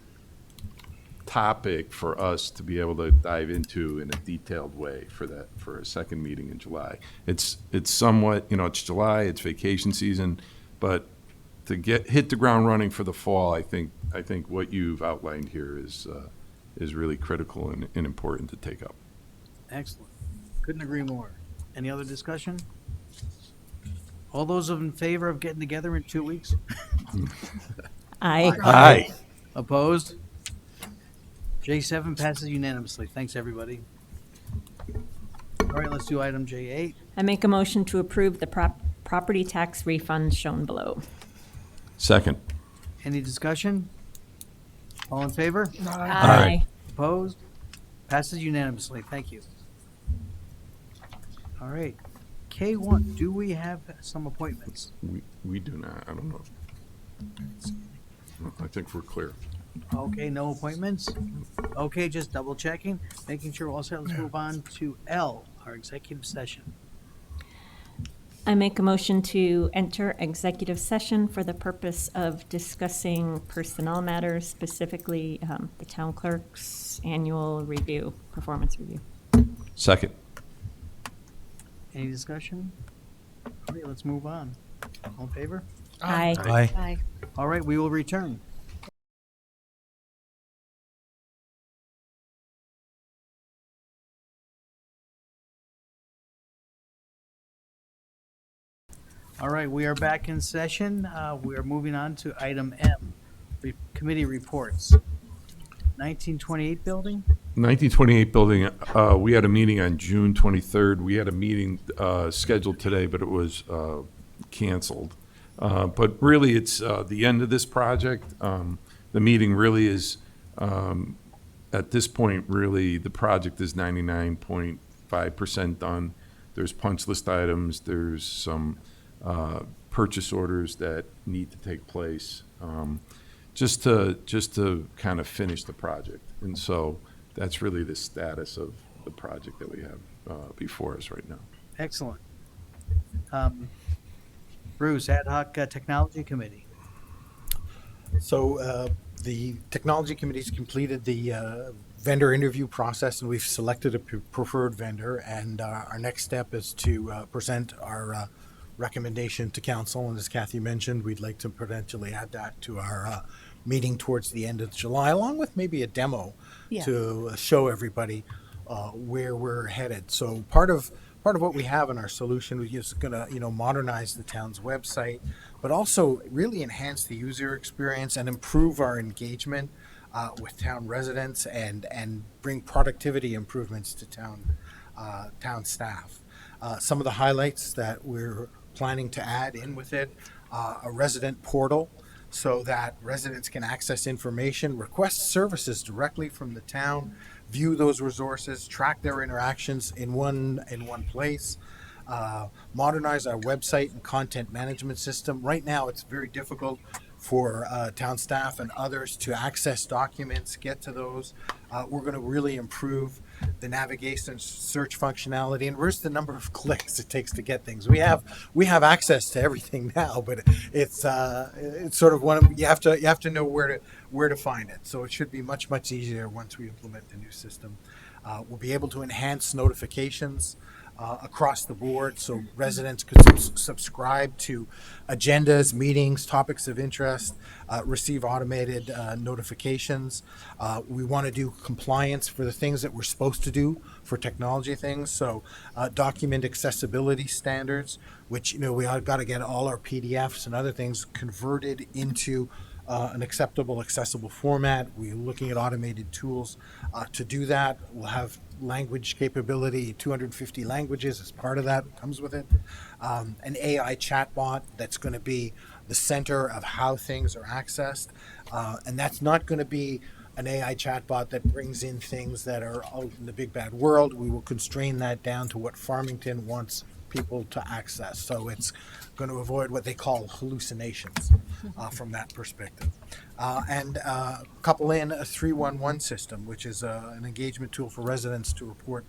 topic for us to be able to dive into in a detailed way for a second meeting in July. It's somewhat, it's July, it's vacation season, but to hit the ground running for the fall, I think what you've outlined here is really critical and important to take up. Excellent. Couldn't agree more. Any other discussion? All those in favor of getting together in 2 weeks? Aye. Aye. Opposed? J7 passes unanimously. Thanks, everybody. All right, let's do item J8. I make a motion to approve the property tax refunds shown below. Second. Any discussion? All in favor? Aye. Opposed? Passes unanimously. Thank you. All right. K1, do we have some appointments? We do not, I don't know. I think we're clear. Okay, no appointments? Okay, just double checking, making sure we're all set. Let's move on to L, our executive session. I make a motion to enter executive session for the purpose of discussing personnel matters, specifically the town clerk's annual review, performance review. Second. Any discussion? All right, let's move on. All in favor? Aye. Aye. All right, we will return. All right, we are back in session. We are moving on to item M, committee reports. 1928 building? 1928 building, we had a meeting on June 23rd. We had a meeting scheduled today, but it was canceled. But really, it's the end of this project. The meeting really is, at this point, really, the project is 99.5% done. There's punch list items, there's some purchase orders that need to take place, just to kind of finish the project. And so that's really the status of the project that we have before us right now. Excellent. Bruce, Ad hoc Technology Committee. So the technology committee's completed the vendor interview process, and we've selected a preferred vendor. And our next step is to present our recommendation to council. And as Kathy mentioned, we'd like to potentially add that to our meeting towards the end of July, along with maybe a demo to show everybody where we're headed. So part of what we have in our solution is going to modernize the town's website, but also really enhance the user experience and improve our engagement with town residents and bring productivity improvements to town staff. Some of the highlights that we're planning to add in with it, a resident portal so that residents can access information, request services directly from the town, view those resources, track their interactions in one place, modernize our website and content management system. Right now, it's very difficult for town staff and others to access documents, get to those. We're going to really improve the navigation search functionality and reduce the number of clicks it takes to get things. We have access to everything now, but it's sort of you have to know where to find it. So it should be much easier once we implement the new system. We'll be able to enhance notifications across the board, so residents could subscribe to agendas, meetings, topics of interest, receive automated notifications. We want to do compliance for the things that we're supposed to do for technology things, so document accessibility standards, which, we got to get all our PDFs and other things converted into an acceptable, accessible format. We're looking at automated tools to do that. We'll have language capability, 250 languages as part of that comes with it. An AI chatbot that's going to be the center of how things are accessed. And that's not going to be an AI chatbot that brings in things that are out in the big bad world. We will constrain that down to what Farmington wants people to access. So it's going to avoid what they call hallucinations from that perspective. And couple in a 311 system, which is an engagement tool for residents to report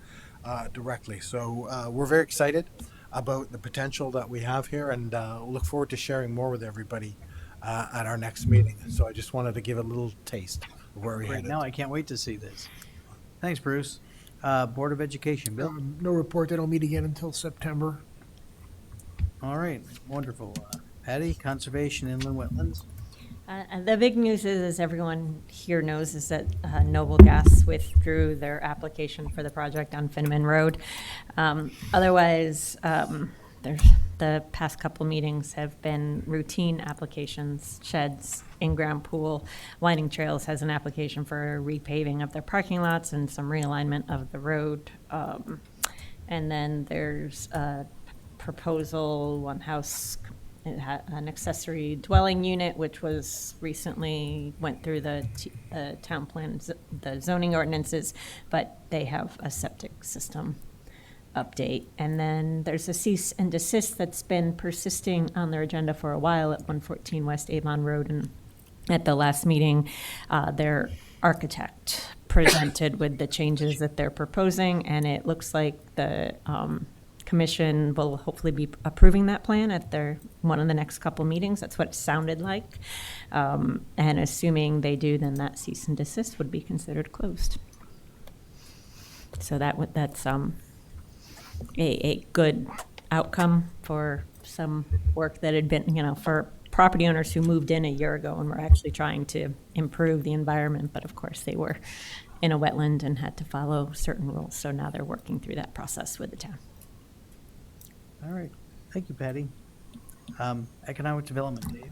directly. So we're very excited about the potential that we have here, and look forward to sharing more with everybody at our next meeting. So I just wanted to give a little taste of where we're Right headed. now, I can't wait to see this. Thanks, Bruce. Board of Education, Bill? No report. They don't meet again until September. All right, wonderful. Patty, Conservation Inland Wetlands? The big news is, as everyone here knows, is that Noble Gas withdrew their application for the project on Finman Road. Otherwise, the past couple meetings have been routine applications, sheds, in-ground pool. Winding Trails has an application for repaving of their parking lots and some realignment of the road. And then there's a proposal, one house, it had an accessory dwelling unit, which was recently went through the town plan, the zoning ordinances, but they have a septic system update. And then there's a cease and desist that's been persisting on their agenda for a while at 114 West Avon Road. And at the last meeting, their architect presented with the changes that they're proposing, and it looks like the commission will hopefully be approving that plan at one of the next couple meetings. That's what it sounded like. And assuming they do, then that cease and desist would be considered closed. So that's a good outcome for some work that had been, for property owners who moved in a year ago and were actually trying to improve the environment. But of course, they were in a wetland and had to follow certain rules. So now they're working through that process with the town. All right, thank you, Patty. Economic Development, Dave?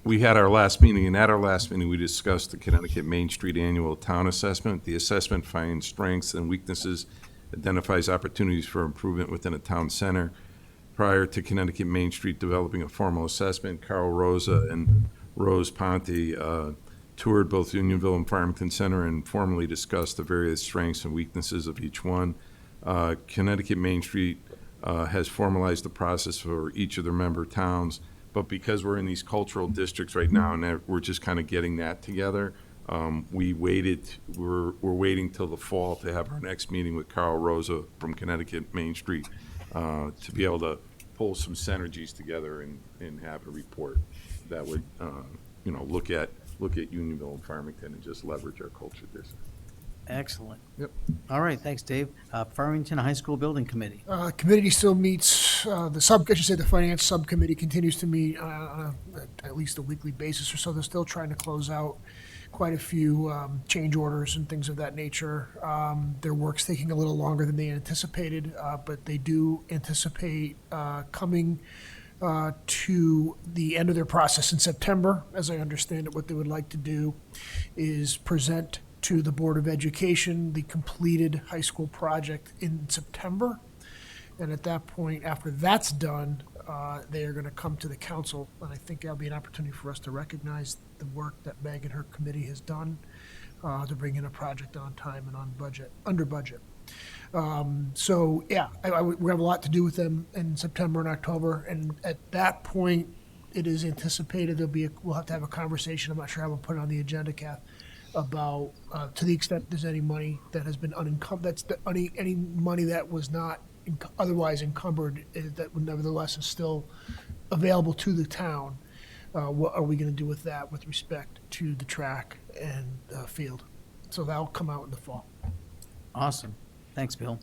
We had our last meeting, and at our last meeting, we discussed the Connecticut Main Street Annual Town Assessment. The assessment finds strengths and weaknesses, identifies opportunities for improvement within a town center. Prior to Connecticut Main Street developing a formal assessment, Carl Rosa and Rose Ponte toured both Unionville and Farmington Center and formally discussed the various strengths and weaknesses of each one. Connecticut Main Street has formalized the process for each of their member towns, but because we're in these cultural districts right now and we're just kind of getting that together, we're waiting till the fall to have our next meeting with Carl Rosa from Connecticut Main Street to be able to pull some synergies together and have a report that would look at Unionville and Farmington and just leverage our culture district. Excellent. Yep. All right, thanks, Dave. Farmington High School Building Committee. Committee still meets, the finance subcommittee continues to meet on at least a weekly basis or so. They're still trying to close out quite a few change orders and things of that nature. Their work's taking a little longer than they anticipated, but they do anticipate coming to the end of their process in September. As I understand it, what they would like to do is present to the Board of Education the completed high school project in September. And at that point, after that's done, they are going to come to the council, and I think that'll be an opportunity for us to recognize the work that Meg and her committee has done to bring in a project on time and on budget, under budget. So yeah, we have a lot to do with them in September and October, and at that point, it is anticipated we'll have to have a conversation. I'm not sure how we'll put it on the agenda, Kath, about to the extent there's any money that has been unencumbered, any money that was not otherwise encumbered, that nevertheless is still available to the town. What are we going to do with that with respect to the track and field? So that'll come out in the fall. Awesome. Thanks, Bill.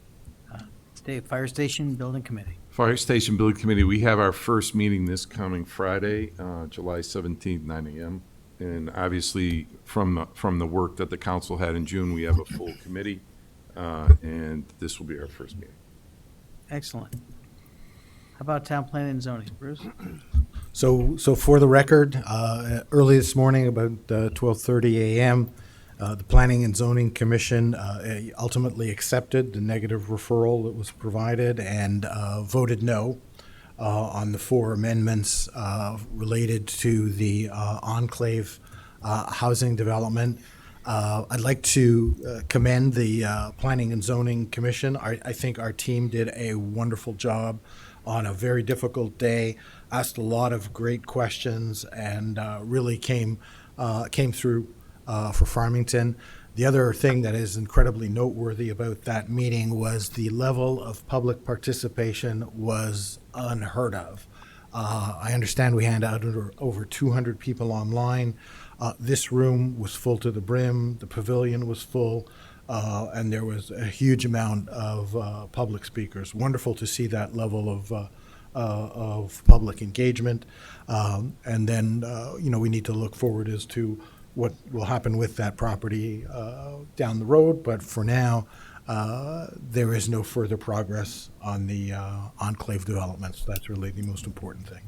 Dave, Fire Station Building Committee. Fire Station Building Committee, we have our first meeting this coming Friday, July 17th, 9 a.m. And obviously, from the work that the council had in June, we have a full committee, and this will be our first meeting. Excellent. How about Town Planning and Zoning? Bruce? So for the record, early this morning, about 12:30 a.m., the Planning and Zoning Commission ultimately accepted the negative referral that was provided and voted no on the 4 amendments related to the enclave housing development. I'd like to commend the Planning and Zoning Commission. I think our team did a wonderful job on a very difficult day, asked a lot of great questions, and really came through for Farmington. The other thing that is incredibly noteworthy about that meeting was the level of public participation was unheard of. I understand we had over 200 people online. This room was full to the brim, the pavilion was full, and there was a huge amount of public speakers. Wonderful to see that level of public engagement. And then, we need to look forward as to what will happen with that property down the road. But for now, there is no further progress on the enclave developments. That's really the most important thing.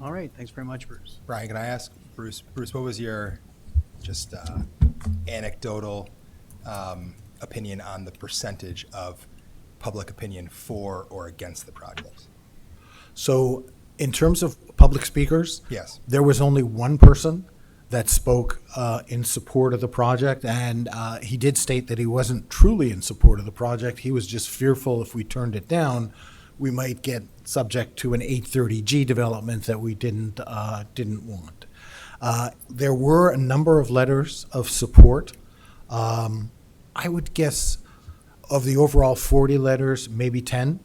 All right, thanks very much, Bruce. Brian, can I ask Bruce, what was your just anecdotal opinion on the percentage of public opinion for or against the project? So in terms of public speakers, Yes. there was only one person that spoke in support of the project, and he did state that he wasn't truly in support of the project. He was just fearful if we turned it down, we might get subject to an 830G development that we didn't want. There were a number of letters of support. I would guess of the overall 40 letters, maybe 10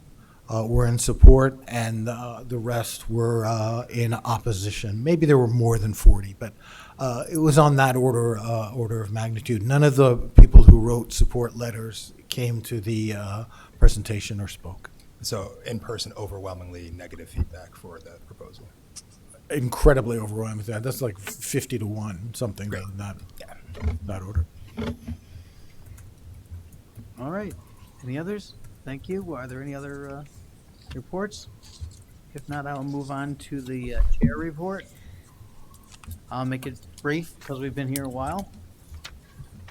were in support, and the rest were in opposition. Maybe there were more than 40, but it was on that order of magnitude. None of the people who wrote support letters came to the presentation or spoke. So in person, overwhelmingly negative feedback for the proposal. Incredibly overwhelming. That's like 50 to 1, something in that order. All right. Any others? Thank you. Are there any other reports? If not, I'll move on to the chair report. I'll make it brief because we've been here a while.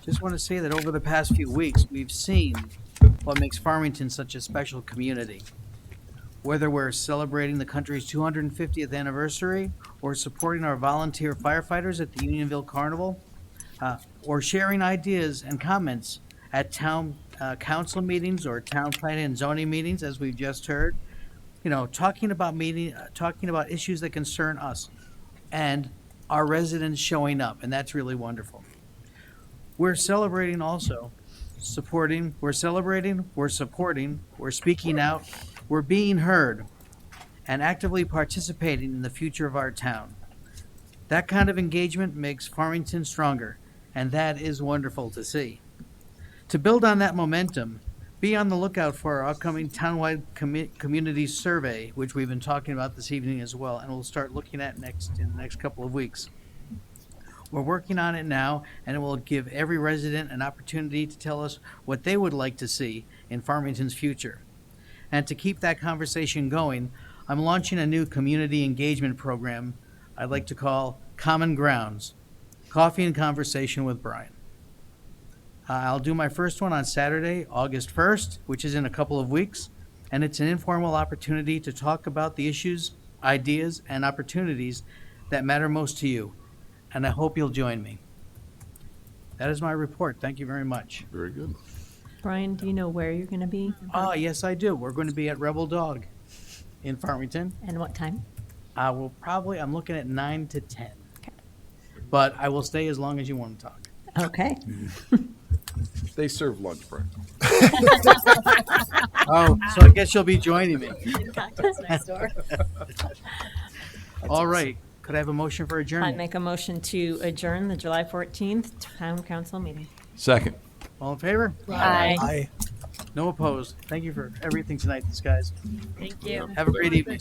Just want to say that over the past few weeks, we've seen what makes Farmington such a special community. Whether we're celebrating the country's 250th anniversary or supporting our volunteer firefighters at the Unionville Carnival, or sharing ideas and comments at town council meetings or town planning and zoning meetings, as we've just heard, talking about issues that concern us and our residents showing up, and that's really wonderful. We're celebrating also, we're celebrating, we're supporting, we're speaking out, we're being heard, and actively participating in the future of our town. That kind of engagement makes Farmington stronger, and that is wonderful to see. To build on that momentum, be on the lookout for our upcoming townwide community survey, which we've been talking about this evening as well, and we'll start looking at in the next couple of weeks. We're working on it now, and it will give every resident an opportunity to tell us what they would like to see in Farmington's future. And to keep that conversation going, I'm launching a new community engagement program I'd like to call Common Grounds, Coffee and Conversation with Brian. I'll do my first one on Saturday, August 1st, which is in a couple of weeks, and it's an informal opportunity to talk about the issues, ideas, and opportunities that matter most to you, and I hope you'll join me. That is my report. Thank you very much. Very good. Brian, do you know where you're going to be? Yes, I do. We're going to be at Rebel Dog in Farmington. And what time? I'm looking at 9 to 10. Okay. But I will stay as long as you want to talk. Okay. They serve lunch, Brian. Oh, so I guess you'll be joining me. Cocktails next door. All right. Could I have a motion for I adjournment? make a motion to adjourn the July 14th town council meeting. Second. All in favor? Aye. Aye. No opposed. Thank you for everything tonight, guys. Thank you. Have a great evening.